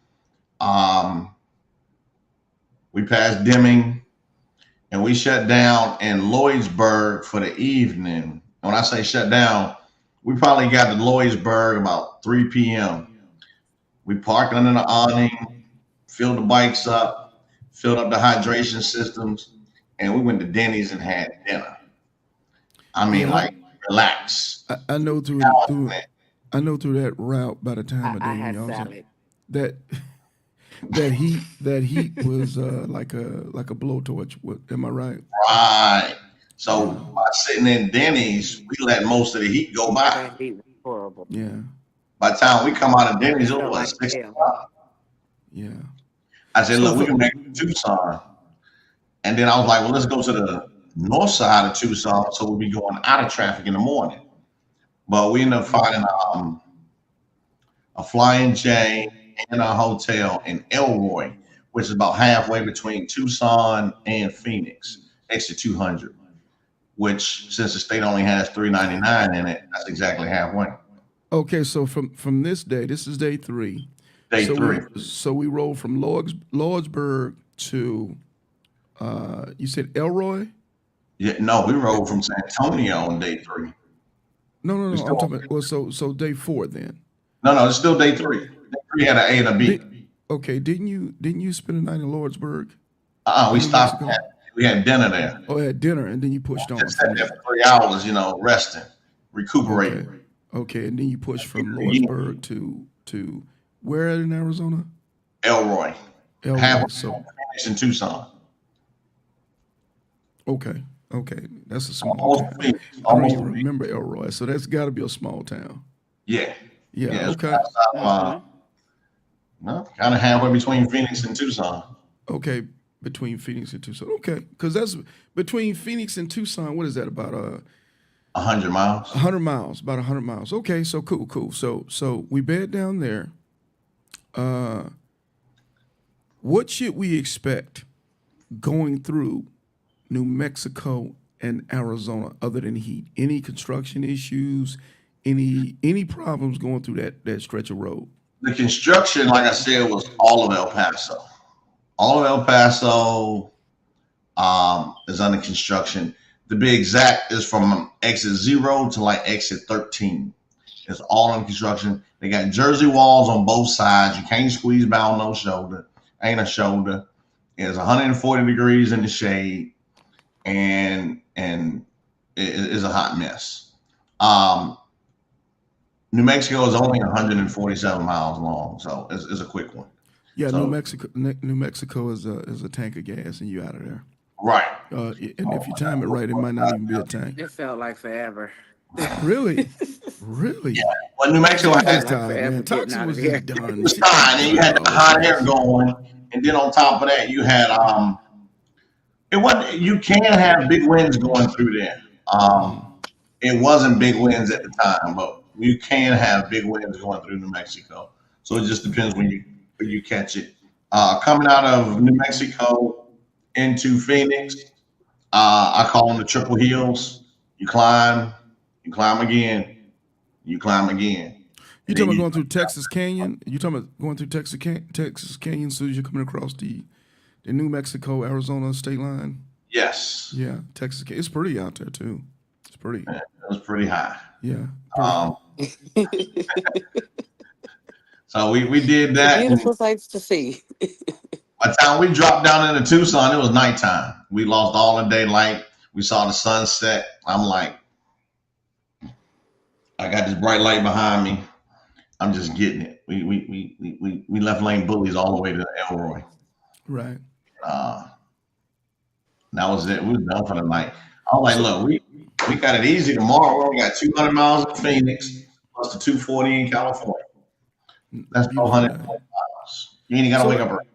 We passed Deming. And we shut down in Lloydsburg for the evening. When I say shut down, we probably got to Lloydsburg about 3 p.m. We parked under the awning, filled the bikes up, filled up the hydration systems, and we went to Denny's and had dinner. I mean, like, relax. I know through that route by the time I of had day, salad. that heat was like a blowtorch. Am I right? Right. So by sitting in Denny's, we let most of the heat go by. That heat was horrible. Yeah, By the time we come out of Denny's, it Felt was like 6 hell. o'clock. yeah. I said, look, we can make it to Tucson. And then I was like, well, let's go to the north side of Tucson so we'll be going out of traffic in the morning. But we ended up finding a Flying J and a hotel in Elroy, which is about halfway between Tucson and Phoenix, exit 200, which since the state only has 399 in it, that's exactly halfway. Okay, so from this day, this is day 3. Day so 3. So we rolled from Lordsburg to you said Elroy? Yeah, no, we rode from San Antonio on day 3. No. I'm talking about, well, so day 4 then. No, it's still day 3. Day 3 had an A and a B. Okay, didn't you spend the night in Lordsburg? We stopped. We had dinner there. Oh, had dinner, and then you pushed on. Just sat there for 3 hours, resting, recuperating. Okay, and then you pushed from Lordsburg to where in Arizona? Elroy. Elroy. So Phoenix and Tucson. Okay, that's a small town. Phoenix. I don't even remember Elroy, so that's got to be a small town. Yeah. Okay. Kind of halfway between Phoenix and Tucson. Okay, between Phoenix and Tucson. Okay, because that's between Phoenix and Tucson. What is that, about 100 miles? 100 miles, about 100 miles. Okay, so cool. So we bed down there. What should we expect going through New Mexico and Arizona other than heat? Any construction issues? Any problems going through that stretch of road? The construction, like I said, was all of El Paso. All of El Paso is under construction. To be exact, is from exit 0 to like exit 13. It's all in construction. They got Jersey walls on both sides. You can't squeeze by on no shoulder. Ain't a shoulder. It's 140 degrees in the shade, and it is a hot mess. New Mexico is only 147 miles long, so it's a quick one. Yeah, So- New Mexico is a tank of gas, and you out of there. Right. And if you time it right, it might not even be a tank. It felt like forever. Really? Yeah. Well, New Mexico That's had time, forever man. getting Toxin out was of here. just done. it was fine, and you had the hot air going, and then on top of that, you had you can have big winds going through there. It wasn't big winds at the time, but you can have big winds going through New Mexico. So it just depends when you catch it. Coming out of New Mexico into Phoenix, I call them the triple hills. You climb again, you climb again. You talking about going through Texas Canyon? You talking about going through Texas Canyon as soon as you're coming across the New Mexico Arizona state line? Yes. Yeah, Texas Canyon. It's pretty out there too. It's pretty. It was pretty high. Yeah. So we did that. and Beautiful sights to see. By the time we dropped down into Tucson, it was nighttime. We lost all the daylight. We saw the sunset. I'm like, I got this bright light behind me. I'm just getting it. We left lane bullies all the way to Elroy. Right. That was it. We was done for the night. I was like, look, we got it easy tomorrow. We only got 200 miles in Phoenix plus the 240 in California. That's 400 miles. You ain't got to wake up early.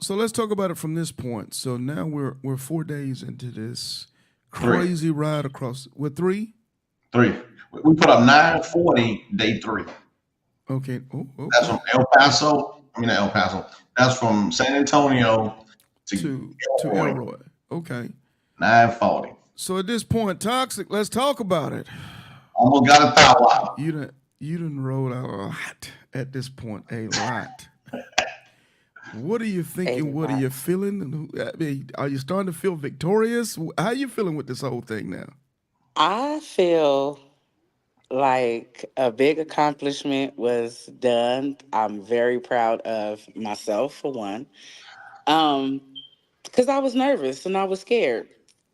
So let's talk about it from this point. So now we're 4 days into this Crazy ride across with 3. We put up 940 day 3. Okay. Oh, okay. That's from El Paso. I mean, not El Paso. That's from San Antonio to Elroy. Okay. 940. So at this point, Toxic, let's talk about it. Almost got a thou out. You done rolled out a lot at this point, a lot. What are you thinking? What are you feeling? I mean, are you starting to feel victorious? How are you feeling with this whole thing now? I feel like a big accomplishment was done. I'm very proud of myself for one. Because I was nervous and I was scared,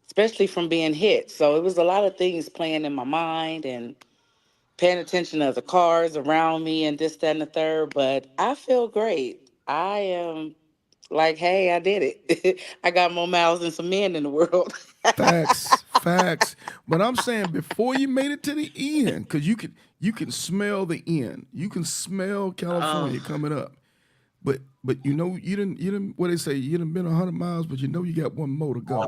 especially from being hit. So it was a lot of things playing in my mind and paying attention to the cars around me and this, that, and the third. But I feel great. I am like, hey, I did it. I got more miles than some men in the world. Facts. But I'm saying before you made it to the end, because you can smell the end. You can smell California coming up. But you didn't what they say, you done been 100 miles, but you got one more to go.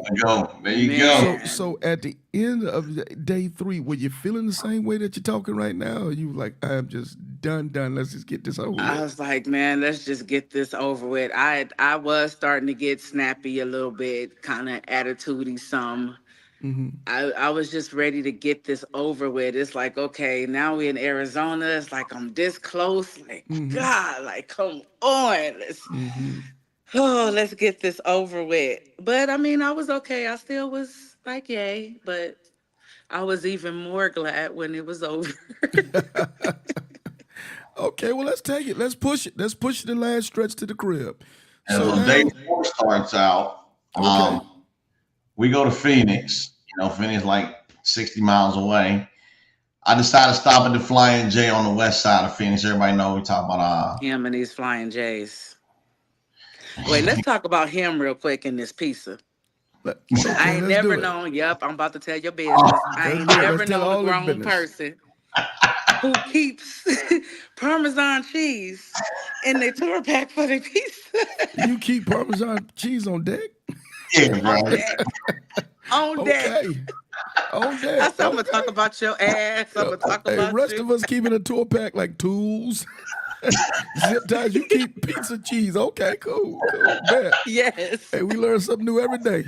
There you go. So at the end of day 3, were you feeling the same way that you're talking right now? Or you like, I'm just done. Let's just get this over with. I was like, man, let's just get this over with. I was starting to get snappy a little bit, kind of attitudey some. I was just ready to get this over with. It's like, okay, now we're in Arizona. It's like I'm this close. Like, God, like, come on. Let's get this over with. But I mean, I was okay. I still was like, yay. But I was even more glad when it was over. Okay, well, let's take it. Let's push it. Let's push the last stretch to the crib. And so day 4 starts out. We go to Phoenix. Phoenix like 60 miles away. I decided to stop at the Flying J on the west side of Phoenix. Everybody know we talk about him and these Flying J's. Wait, let's talk about him real quick in this pizza. I ain't never known. Yep, I'm about to tell your business. I ain't never known a grown person who keeps Parmesan cheese in their tour pack for their pizza. You keep Parmesan cheese on deck? Yeah, bro. On deck. On deck. That's I'm gonna talk about your ass. I'm gonna talk about the rest of us keeping a tour pack like tools. Zip ties, you keep pizza cheese. Okay, cool. Bet. Yes. Hey, we learn something new every day.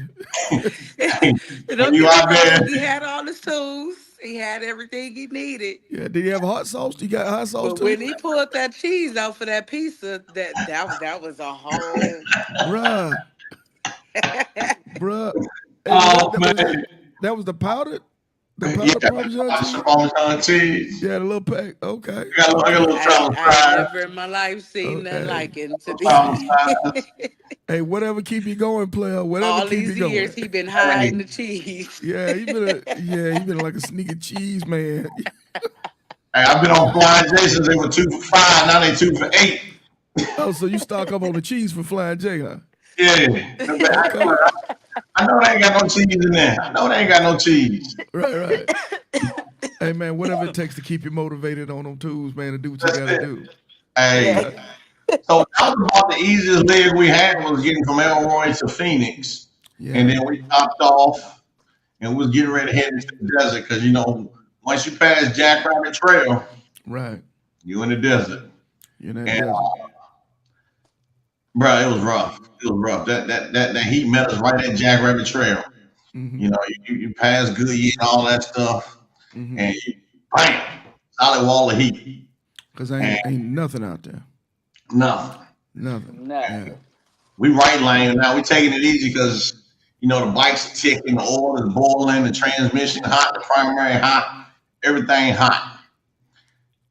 You out there? He had all his tools. He had everything he needed. Yeah, did he have hot sauce? You got hot sauce too? When he pulled that cheese out for that pizza, that was a whole Bruh. Man. That was the powdered Parmesan cheese. Yeah, the little pack. Okay. I got a little I never in my life seen nothing like it. Hey, whatever keep you going, player. Whatever all keep these you years going. he been hiding the cheese. Yeah, he been like a sneaky cheese man. Hey, I've been on Flying J since they were 2 for $5. Now they 2 for $8. Oh, so you stock up on the cheese for Flying J, huh? Yeah. I know they ain't got no cheese in there. I know they ain't got no cheese. Right. Hey, man, whatever it takes to keep you motivated on them tools, man, to do what you got to do. Hey, so that was about the easiest leg we had was getting from Elroy to Phoenix. Yeah. And then we topped off and we was getting ready to head into the desert because, once you pass Jackrabbit Trail, right, you in the desert. You're in that desert. Bro, it was rough. That heat met us right at Jackrabbit Trail. You pass Goodyear and all that stuff, and you bam, solid wall of heat. Because ain't nothing out there. Nothing. Yeah. We right lane now. We taking it easy because the bikes are ticking, the oil is boiling, the transmission hot, the primary hot, everything hot.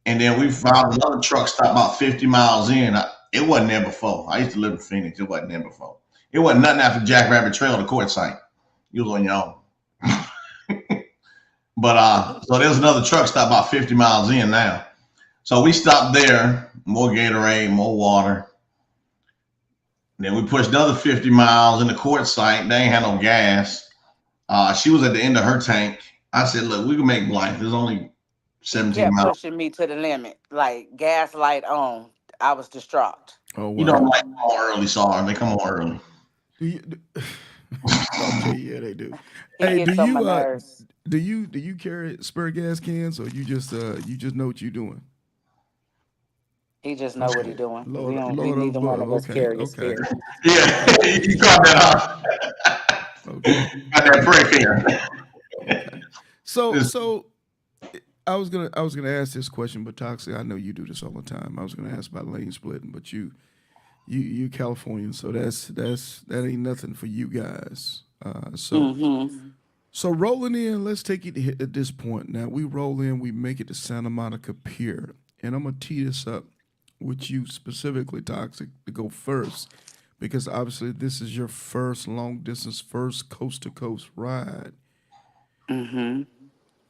And then we found another truck stop about 50 miles in. It wasn't there before. I used to live in Phoenix. It wasn't there before. It wasn't nothing after Jackrabbit Trail, the court site. You was on your own. But so there's another truck stop about 50 miles in now. So we stopped there, more Gatorade, more water. Then we pushed another 50 miles in the court site. They ain't had no gas. She was at the end of her tank. I said, look, we can make life. There's only 17 miles. Pushing me to the limit, like gas light on. I was distraught. Oh, wow. You don't like come on early, sorry. They come on early. Okay, yeah, they do. He Hey, gets on my nerves. do you carry spare gas cans, or you just know what you're doing? He just know what he Okay, doing. We Lord, don't. We Lord neither one above. of us Okay, carry a okay, spare. Yeah, okay, you caught that out. okay, Got that prick here. okay. So This- so I was gonna ask this question, but Toxic, I know you do this all the time. I was gonna ask about lane splitting, but you Californian, so that ain't nothing for you guys. Mm-hmm. So rolling in, let's take it at this point. Now we roll in, we make it to Santa Monica Pier, and I'm gonna tee this up with you specifically, Toxic, to go first, because obviously this is your first long distance, first coast to coast ride. Mm-hmm.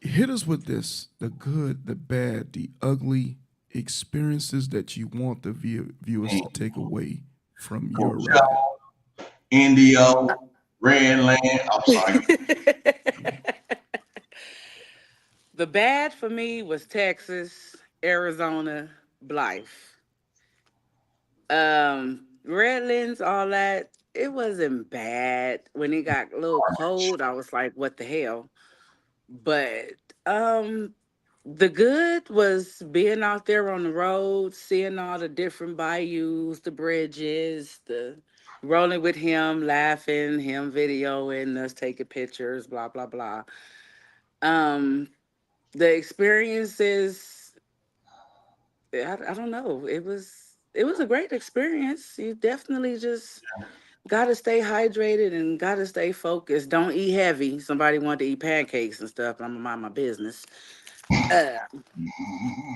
Hit us with this: the good, the bad, the ugly experiences that you want the viewers to take away from your Coach ride. Indio, Redland. I'm sorry. The bad for me was Texas, Arizona, Blythe. Redlands, all that. It wasn't bad. When it got a little cold, I was like, what the hell? But um the good was being out there on the road, seeing all the different bayous, the bridges, the rolling with him, laughing, him videoing, us taking pictures, blah blah blah. Um, the experiences, I don't know. It was a great experience. You definitely just gotta stay hydrated and gotta stay focused. Don't eat heavy. Somebody wanted to eat pancakes and stuff. I'm gonna mind my business. Uh,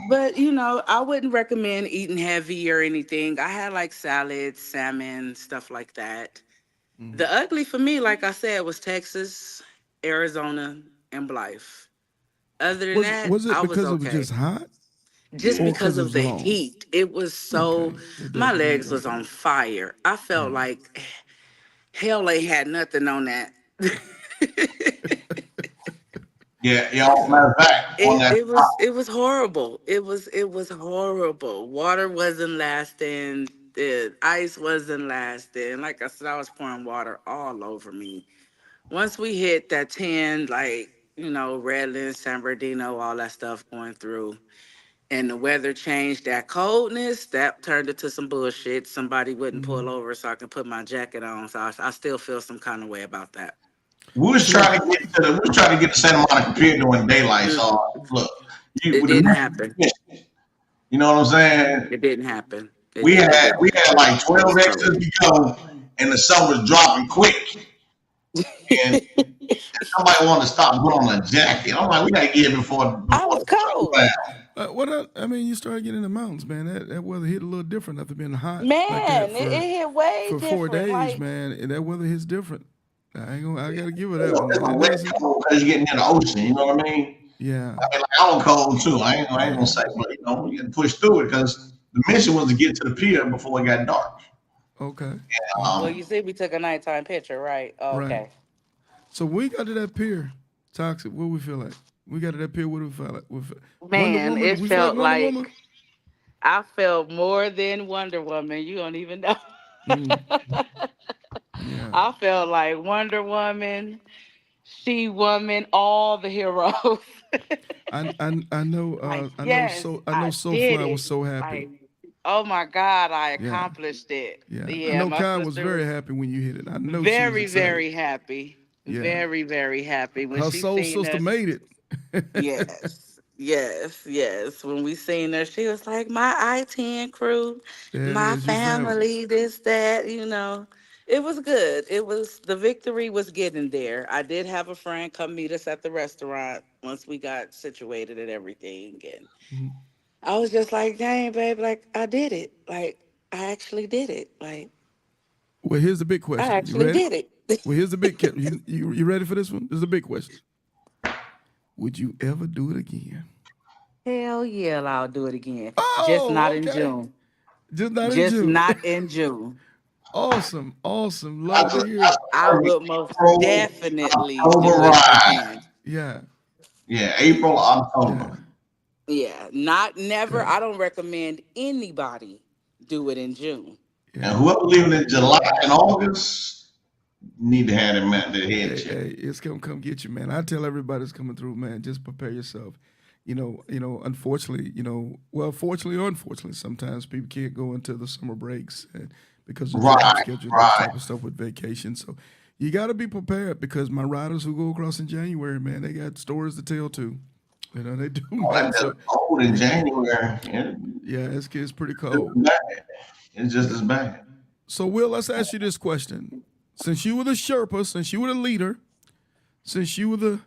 but I wouldn't recommend eating heavy or anything. I had like salads, salmon, stuff like that. Mhm. The ugly for me, like I said, was Texas, Arizona, and Blythe. Other than that, Was it I was because it was okay. just hot, Just or because because it of was the long? heat, it was so. Okay, it My definitely legs was was long. on fire. I felt Yeah. like hell ain't had nothing on that. Yeah, y'all. Matter of fact, on It that. it was it was horrible. It was horrible. Water wasn't lasting. The ice wasn't lasting. Like I said, I was pouring water all over me. Once we hit that 10, like, Redlands, San Bernardino, all that stuff going through, and the weather changed, that coldness, that turned into some bullshit. Somebody wouldn't pull over so I could put my jacket on. So I still feel some kind of way about that. We was So trying to get to we was trying to get to Santa Monica Pier during daylight. Mm, So look, you It with the didn't happen. you know what I'm saying? It didn't happen. It We did. It had didn't we happen. had like It 12 was exits cold. to go, and the sun was dropping quick. And somebody wanted to stop and put on a jacket. I'm like, we gotta get here before I before was the sun cold. goes I mean, you started getting in the mountains, man. That weather hit a little different after being hot like that Man, it hit way for four different. days, Like, man. And that weather hits different. I gotta give her that one. Now. It down. Wet doesn't. because you're getting near the ocean. You know what I mean? Yeah, I mean, like I was cold too. I ain't yeah. gonna say, but we getting pushed through it because the mission was to get to the pier before it got dark. Okay, well, okay, you see, we took a nighttime picture, right? right. Okay. So we got to that pier, Toxic. What we feel like? We got to that pier. What do we feel like? Wonder Man, Woman. it We feel like felt Wonder Woman. like I felt more than Wonder Woman. You don't even know. Mm, yeah. I felt like Wonder Woman, She Woman, all the heroes. I know. Like, I know. yes, So I know. I did Soulfly was it. so happy. Like, oh my God, I Yeah, accomplished it. yeah. I Yeah, know. my Kai was sister very was happy when you hit it. I know she was very, excited. very happy. Yeah. Very, very happy when Her she soul seen sister us. made it. Yes, yes, yes. When we seen her, she was like, my I-10 crew, There it my is, your family. family, this, that. It was good. The victory was getting there. I did have a friend come meet us at the restaurant once we got situated and everything. And Mhm. I was just like, dang, babe, like, I did it. Like, I actually did it. Like, Well, here's the big I question. You actually ready? did it. Well, here's the you ready for this one? This is a big question. Would you ever do it again? Hell yeah, I'll do it again. Just Oh, not in okay. June. Just not in Just June. not in June. Awesome, awesome. Love That's to a hear that's it. a I perfect will most April definitely October do it ride. again. Yeah, Yeah, April yeah, October. Yeah, not never. yeah, I don't recommend anybody do it in June. And yeah. whoever leaving in July and August, need to have their head checked. Hey, it's gonna come get you, man. I tell everybody that's coming through, man, just prepare yourself. Unfortunately, well, fortunately or unfortunately, sometimes people can't go into the summer breaks because of job Right, schedule, that right. type of stuff with vacation. So you got to be prepared because my riders who go across in January, man, they got stories to tell too. They do, Oh, man. that's So cold in January. yeah, it's pretty It's cold. just as bad. It's just as bad. So Will, let's ask you this question: since you were the Sherpa, since you were the leader, since you were the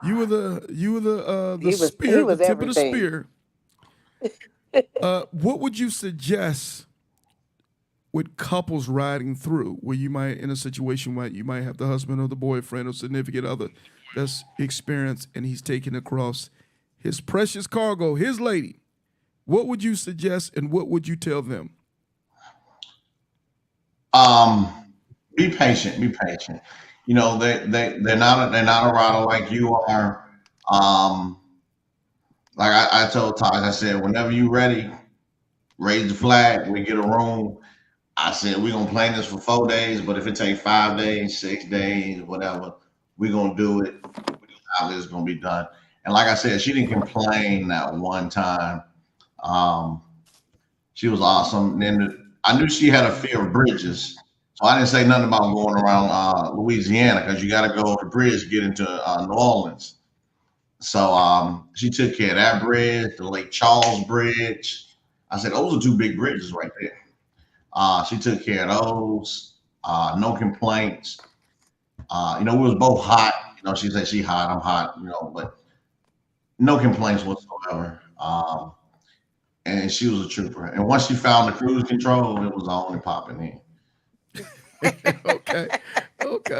He spear, the was tip of the everything. spear. What would you suggest with couples riding through, where you might in a situation where you might have the husband or the boyfriend or significant other that's experienced and he's taking across his precious cargo, his lady? What would you suggest and what would you tell them? Be patient. Be patient. They're not a rider like you are. Like I told Taj, I said, whenever you ready, raise the flag. We get a room. I said we're gonna plan this for 4 days, but if it takes 5 days, 6 days, whatever, we're gonna do it. How this is gonna be done. And like I said, she didn't complain that one time. Um, she was awesome. And I knew she had a fear of bridges, so I didn't say nothing about going around Louisiana because you got to go over the bridge to get into New Orleans. So she took care of that bridge, the Lake Charles Bridge. I said those are two big bridges right there. She took care of those. No complaints. We was both hot. She said she hot, I'm hot. But no complaints whatsoever. And she was a trooper. And once she found the cruise control, it was on and popping in. Okay.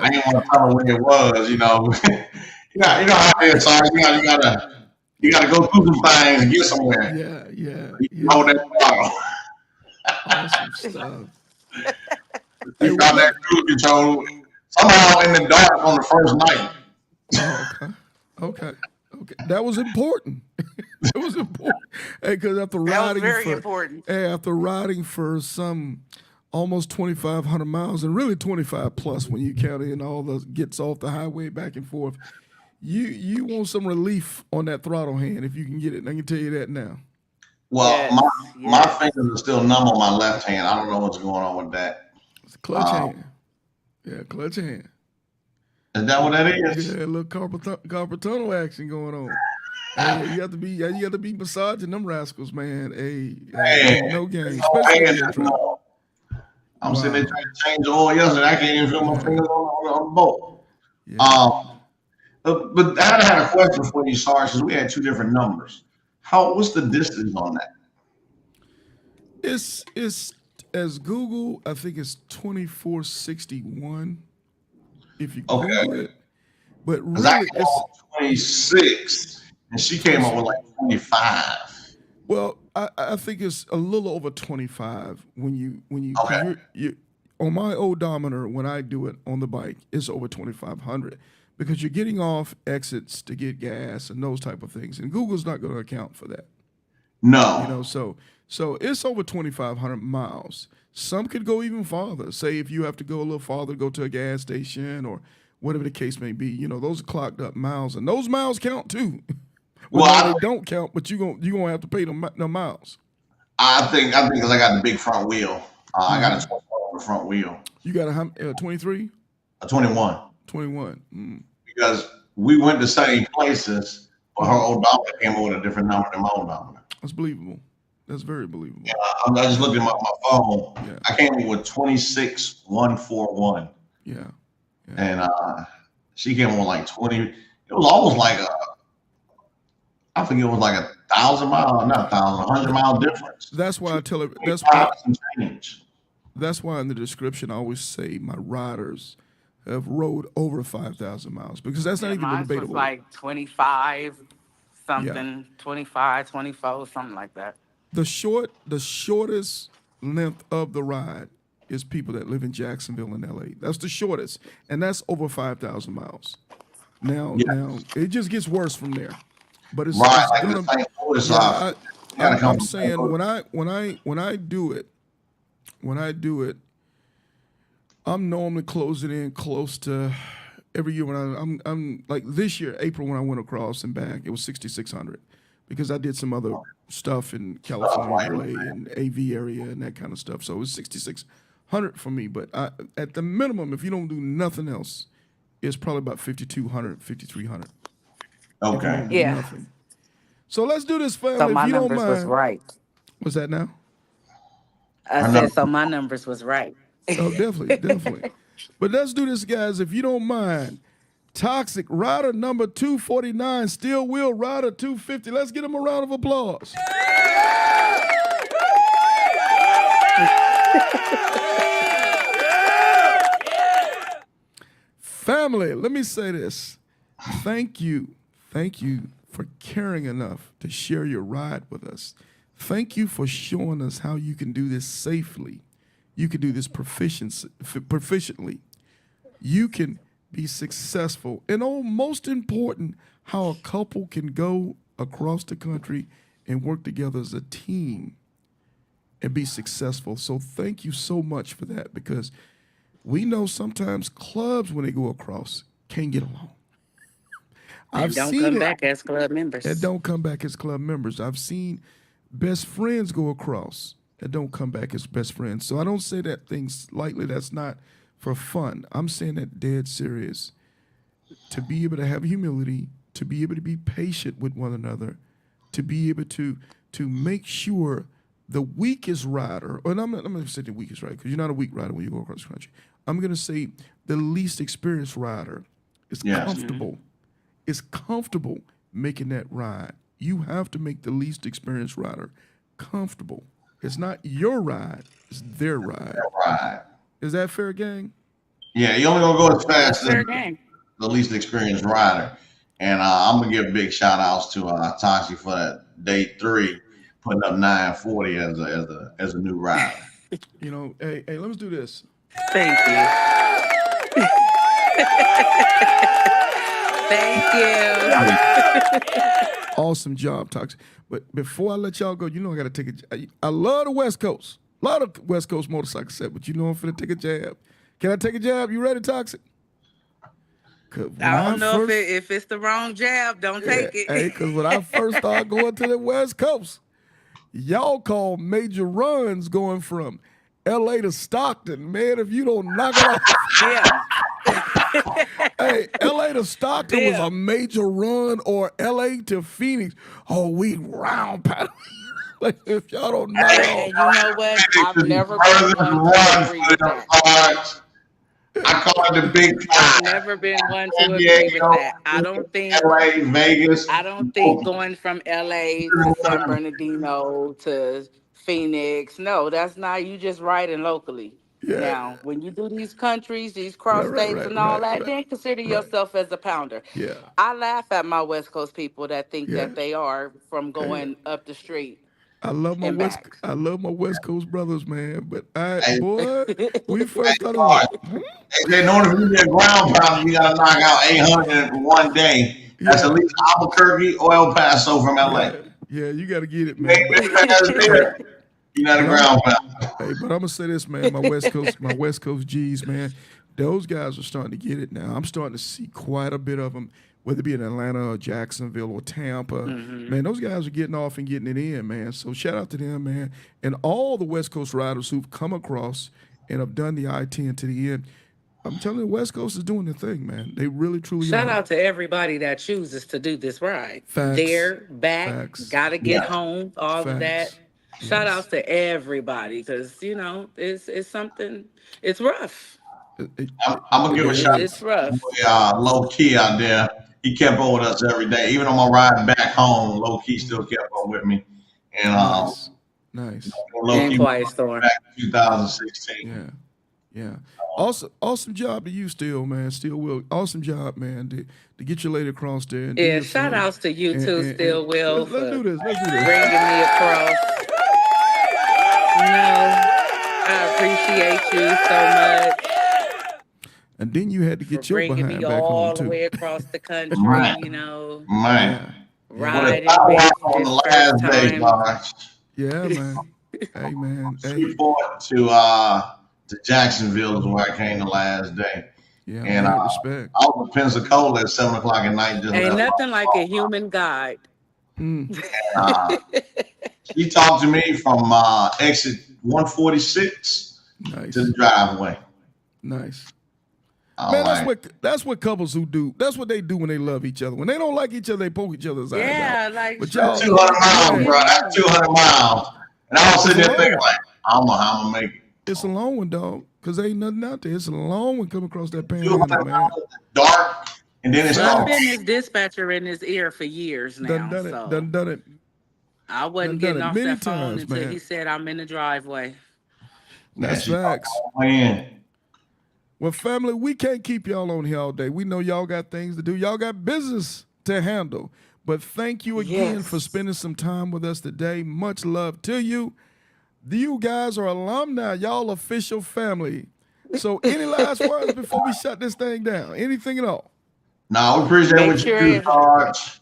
I didn't want to tell her where it was. You know how it is. Sorry, you gotta go through some things and get somewhere. Yeah. You know that bottle. Awesome stuff. You found that cruise control somehow in the dark on the first night. Oh, okay. That was important. It was important. Hey, because That was very important. after riding for some almost 2,500 miles and really 25 plus when you count in all the gets off the highway back and forth, you want some relief on that throttle hand if you can get it. And I can tell you that now. Well, Yes, my yes. fingers are still numb on my left hand. I don't know what's going on with that. It's a clutch hand. Yeah, clutch hand. Is that what that is? Yeah, a little carpal tunnel action going on. Hey, you have to be massaging them rascals, man. Hey, no game. Especially when you're in trouble. I'm sitting there trying to change the oil yesterday. I can't even feel my fingers on the boat. Yeah. But I had a question for you, Sarge, because we had two different numbers. What's the distance on that? It's as Google, I think it's 2461 if you Google Okay. it. But Because I really, came on 26, and she came up with like 25. well, I think it's a little over 25 when you Okay. you on my odometer when I do it on the bike, it's over 2,500 because you're getting off exits to get gas and those type of things, and Google's not going to account for that. No. So it's over 2,500 miles. Some could go even farther. Say if you have to go a little farther, go to a gas station or whatever the case may be. Those are clocked up miles, and those miles count too. Well, They don't count, but you gonna have to pay them miles. I think because I got the big front wheel. I got a 21 on the front wheel. You got a 23, A 21. 21. Because we went to same places, but her odometer came up with a different number than my odometer. That's believable. That's very believable. Yeah, I just looked at my phone. Yeah. I came up with 26,141. Yeah. And she came on like 20. It was almost like I think it was like 1,000 miles, not 1,000, 100-mile difference. That's why I tell her. That's why in the description I always say my riders have rode over 5,000 miles because that's not even Mine was debatable. like 25 something, 25, 24, something like that. The shortest length of the ride is people that live in Jacksonville and LA. That's the shortest, and that's over 5,000 miles. Now it just gets worse from there. But it's Right, it's like gonna. the St. Louis Yeah, gotta come I'm from saying St. Louis. when I do it, I'm normally closing in close to every year when I'm like this year, April, when I went across and back, it was 6,600 because I did some other stuff in California, LA, and AV area and that kind of stuff. So it was 6,600 for me. But at the minimum, if you don't do nothing else, it's probably about 5,200, 5,300. Okay. Yeah. Nothing. So let's do this, family. So my if you don't numbers was mind. right. What's that now? I said, so my numbers was right. Oh, definitely, definitely. But let's do this, guys. If you don't mind, Toxic Rider number 249, Steel Wheel Rider 250. Let's give him a round of applause. Family, let me say this. Thank you for caring enough to share your ride with us. Thank you for showing us how you can do this safely. You can do this proficiently. You can be successful. And most important, how a couple can go across the country and work together as a team and be successful. So thank you so much for that, because we know sometimes clubs, when they go across, can't get along. And don't come back as club members. And don't come back as club members. I've seen best friends go across and don't come back as best friends. So I don't say that things lightly. That's not for fun. I'm saying that dead serious. To be able to have humility, to be able to be patient with one another, to be able to make sure the weakest rider, and I'm not going to say the weakest rider, because you're not a weak rider when you go across the country. I'm going to say the least experienced rider is comfortable. Is comfortable making that ride. You have to make the least experienced rider comfortable. It's not your ride, it's their ride. Is that fair, gang? Yeah, you only gonna go as fast as the least experienced rider. And I'm gonna give big shout outs to Toxic for that day 3, putting up 940 as a new rider. You know, hey, let's do this. Thank you. Thank you. Awesome job, Toxic. But before I let y'all go, you know I got to take I love the West Coast. A lot of West Coast motorcycle set, but you know I'm finna take a jab. Can I take a jab? You ready, Toxic? I don't know if it's the wrong jab. Don't take it. Hey, because when I first started going to the West Coast, y'all call major runs going from L.A. to Stockton. Man, if you don't knock it off. Yeah. Hey, L.A. to Stockton was a major run, or L.A. to Phoenix. Oh, we round paddle. Like, if y'all don't know. And you know what? I've never been one to agree with that. I call it the big I've never been one to agree with that. I don't think LA, Vegas. I don't think going from LA to San Bernardino to Phoenix. No, that's not. You just riding locally. Yeah. Now, when you do these countries, these cross states and all that, then consider yourself as a pounder. Yeah. I laugh at my West Coast people that think that they are from going up the street. I love my West Coast brothers, man. But we first started. In order to be a ground pounder, you gotta knock out 800 in one day. That's at least Albuquerque or El Paso from LA. Yeah, you gotta get it, man. You're not a ground pounder. Hey, but I'm gonna say this, man. My West Coast G's, man. Those guys are starting to get it now. I'm starting to see quite a bit of them, whether it be in Atlanta or Jacksonville or Tampa. Man, those guys are getting off and getting it in, man. So shout out to them, man. And all the West Coast riders who've come across and have done the I-10 to the end. I'm telling you, West Coast is doing their thing, man. They really, truly Shout are. out to everybody that chooses to do this ride. Facts. There, back, Facts. gotta get home, all of that. Facts. Shout out to everybody, because, you know, it's something, it's rough. I'm gonna give a shout out It's rough. to Low Key out there. He kept up with us every day. Even on my ride back home, Low Key still kept up with me. And nice. Low And Key Quiet Storm. back in 2016. Yeah. Awesome job to you, Still, man. Still Will. Awesome job, man, to get your lady across there. And Yeah, shout outs to you too, Still Will. Let's do this. Bringing me across. I appreciate you so much. And then you had to get your bringing behind me back all home the too. way across the country, you know. Man. Riding on the last day, time. Lars. Yeah, man. Hey, man. Hey. Report to to Jacksonville is where I came the last day. Yeah, And man, respect. I was in Pensacola at 7 o'clock at night. Just Ain't left nothing like a human guide. She talked to me from exit 146 Nice. to the driveway. Nice. I'm Man, like, that's what couples who do. That's what they do when they love each other. When they don't like each other, they poke each other's eyes Yeah, out. like But y'all, 200 miles, bro. That's 200 miles. And I was sitting there thinking, like, I don't know how I'm going to make it. it's a long one, dog, because ain't nothing out there. It's a long one coming across that 200 panhandle, man. miles, dark, and then it's I've dark. been his dispatcher in his ear for years now. Done it. I wasn't done getting it off many that phone times, until man. he said I'm in the driveway. That's She facts. Man. Well, family, we can't keep y'all on here all day. We know y'all got things to do. Y'all got business to handle. But thank you again Yes. for spending some time with us today. Much love to you. You guys are alumni. Y'all official family. So any last words before we shut this thing down? Anything at all? No, we appreciate Make what sure you do, it- Sarge.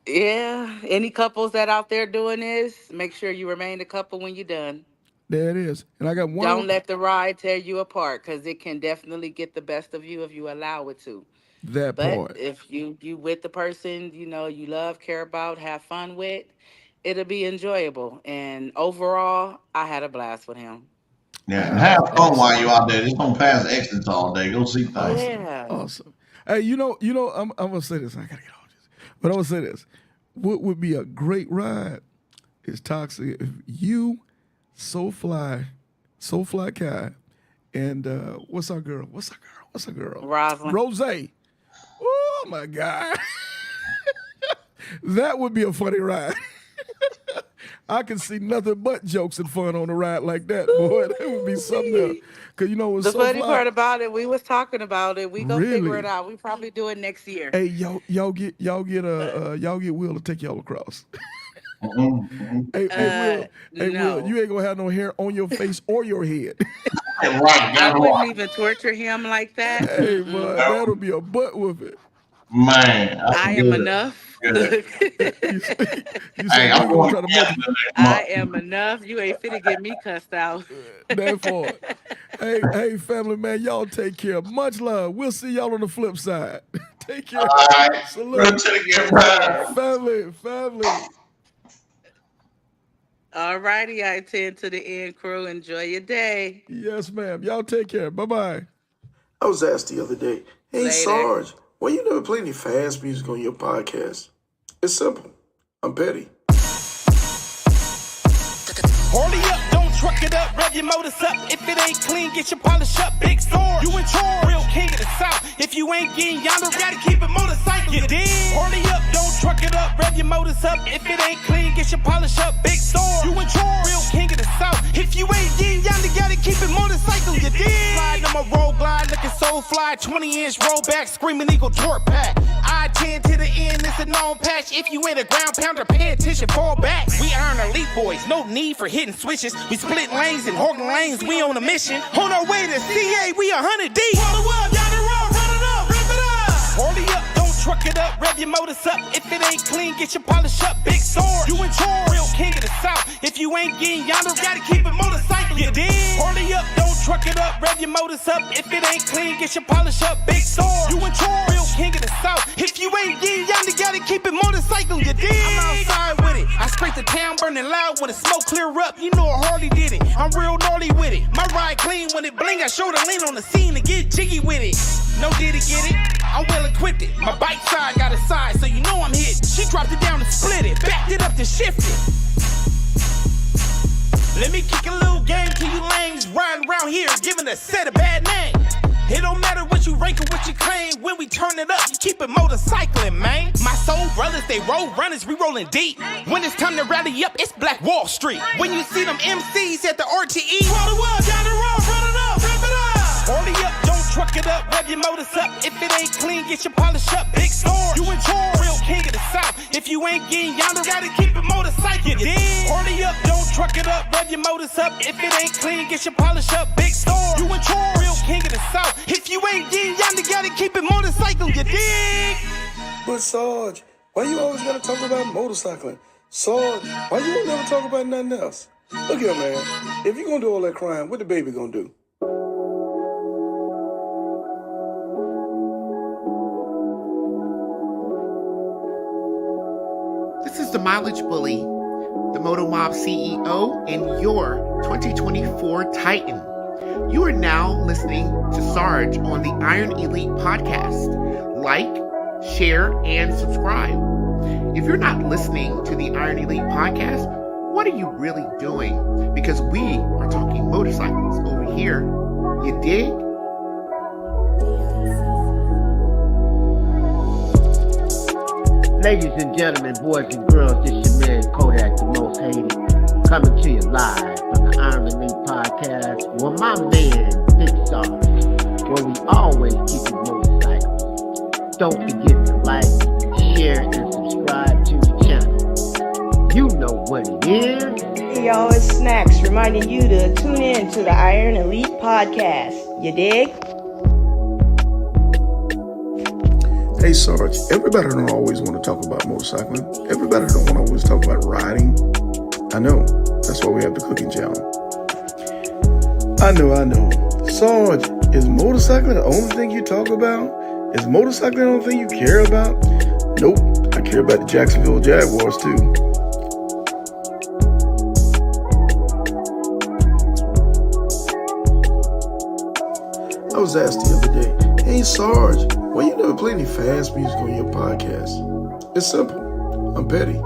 Yeah, any couples that out there doing this, make sure you remain a couple when you're done. There it is. And I got one. Don't let the ride tear you apart, because it can definitely get the best of you if you allow it to. That But part. if you with the person you love, care about, have fun with, it'll be enjoyable. And overall, I had a blast with him. Yeah, and have fun while you're out there. Just don't pass exits all day. Go see things. Yeah. Awesome. Hey, I'm gonna say this. I gotta get all this, but I'm gonna say this. What would be a great ride is Toxic if you, So Fly Kai, and what's our girl? Rosalind. Rose. Oh my God, that would be a funny ride. I can see nothing but jokes and fun on a ride like that, boy. That would be something else. Cause what's The so funny fly. part about it, we was talking about it. We gonna figure Really? it out. We probably do it next year. Hey, y'all get Will to take y'all across. Hey, no. Will, you ain't gonna have no hair on your face or your head. Right, I wouldn't even torture him like that. Hey, boy, that'll be a butt whooping. Man. I am enough. You Hey, said I'm you going gonna try to to make Canada next I month. am enough. You ain't finna get me cussed out. that far. Hey, family, man, y'all take care. Much love. We'll see y'all on the flip side. Take care. All right. Salute. Run to the get right. Family. All righty, I-10 to the end crew. Enjoy your day. Yes, ma'am. Y'all take care. Bye-bye. I was asked the other day, hey, Later. Sarge, why you never play any fast music on your podcast? It's simple. I'm petty. Harley up, don't truck it up, rev your motors up. If it ain't clean, get your polish up. Big store, you in charge, real king of the south. If you ain't getting yonder, gotta keep it motorcycle. You dig? Harley up, don't truck it up, rev your motors up. If it ain't clean, get your polish up. Big store, you in charge, real king of the south. If you ain't getting yonder, gotta keep it motorcycle. You dig? Slide on my road glide, looking so fly. 20-inch rollback, screaming eagle torque pack. I-10 to the end, it's a known patch. If you ain't a ground pounder, pay attention, fall back. We earn elite boys, no need for hitting switches. We split lanes and hogging lanes, we on a mission. On our way to CA, we 100 deep. Roll up, y'all the road, run it up, rip it up. Harley up, don't truck it up, rev your motors up. If it ain't clean, get your polish up. Big sword, you in charge, real king of the south. If you ain't getting yonder, gotta keep it motorcycle. You dig? Harley up, don't truck it up, rev your motors up. If it ain't clean, get your polish up. Big sword, you in charge, real king of the south. If you ain't getting yonder, gotta keep it motorcycle. You dig? I'm outside with it. I scrape the town burning loud when the smoke clear up. You know Harley did it. I'm real gnarly with it. My ride clean when it bling. I show the lean on the scene to get jiggy with it. No did it get it. I'm well equipped it. My bike side got a side, so you know I'm hit. She dropped it down and split it. Backed it up to shift it. Let me kick a little game to you lanes riding around here, giving a set a bad name. It don't matter what you rank or what you claim. When we turn it up, you keep it motorcycling, man. My soul brothers, they roll runners, we rolling deep. When it's time to rally up, it's Black Wall Street. When you see them MCs at the RTE, roll the world down the road, run it up, rip it up. Harley up, don't truck it up, rev your motors up. If it ain't clean, get your polish up. Big store, you in charge, real king of the south. If you ain't getting yonder, gotta keep it motorcycle. You dig? Harley up, don't truck it up, rev your motors up. If it ain't clean, get your polish up. Big store, you in charge, real king of the south. If you ain't getting yonder, gotta keep it motorcycle. You dig? But Sarge, why you always gotta talk about motorcycling? Sarge, why you don't never talk about nothing else? Look here, man. If you gonna do all that crying, what the baby gonna do? Mileage Bully, the Moto Mob CEO, and your 2024 Titan. You are now listening to Sarge on the Iron Elite podcast. Like, share, and subscribe. If you're not listening to the Iron Elite podcast, what are you really doing? Because we are talking motorcycles over here. You dig? Ladies and gentlemen, boys and girls, this your man Kodak, the most hated, coming to you live from the Iron Elite podcast with my man Big Sarge, where we always keep it motorcycles. Don't forget to like, share, and subscribe to the channel. You know what it is. Hey y'all, it's Snacks reminding you to tune in to the Iron Elite podcast. You dig? Hey Sarge, everybody don't always want to talk about motorcycling. Everybody don't want to always talk about riding. I know. That's why we have the cooking channel. I know. Sarge, is motorcycling the only thing you talk about? Is motorcycling the only thing you care about? Nope. I care about the Jacksonville Jaguars too. I was asked the other day, hey Sarge, why you never play any fast music on your podcast? It's simple. I'm petty.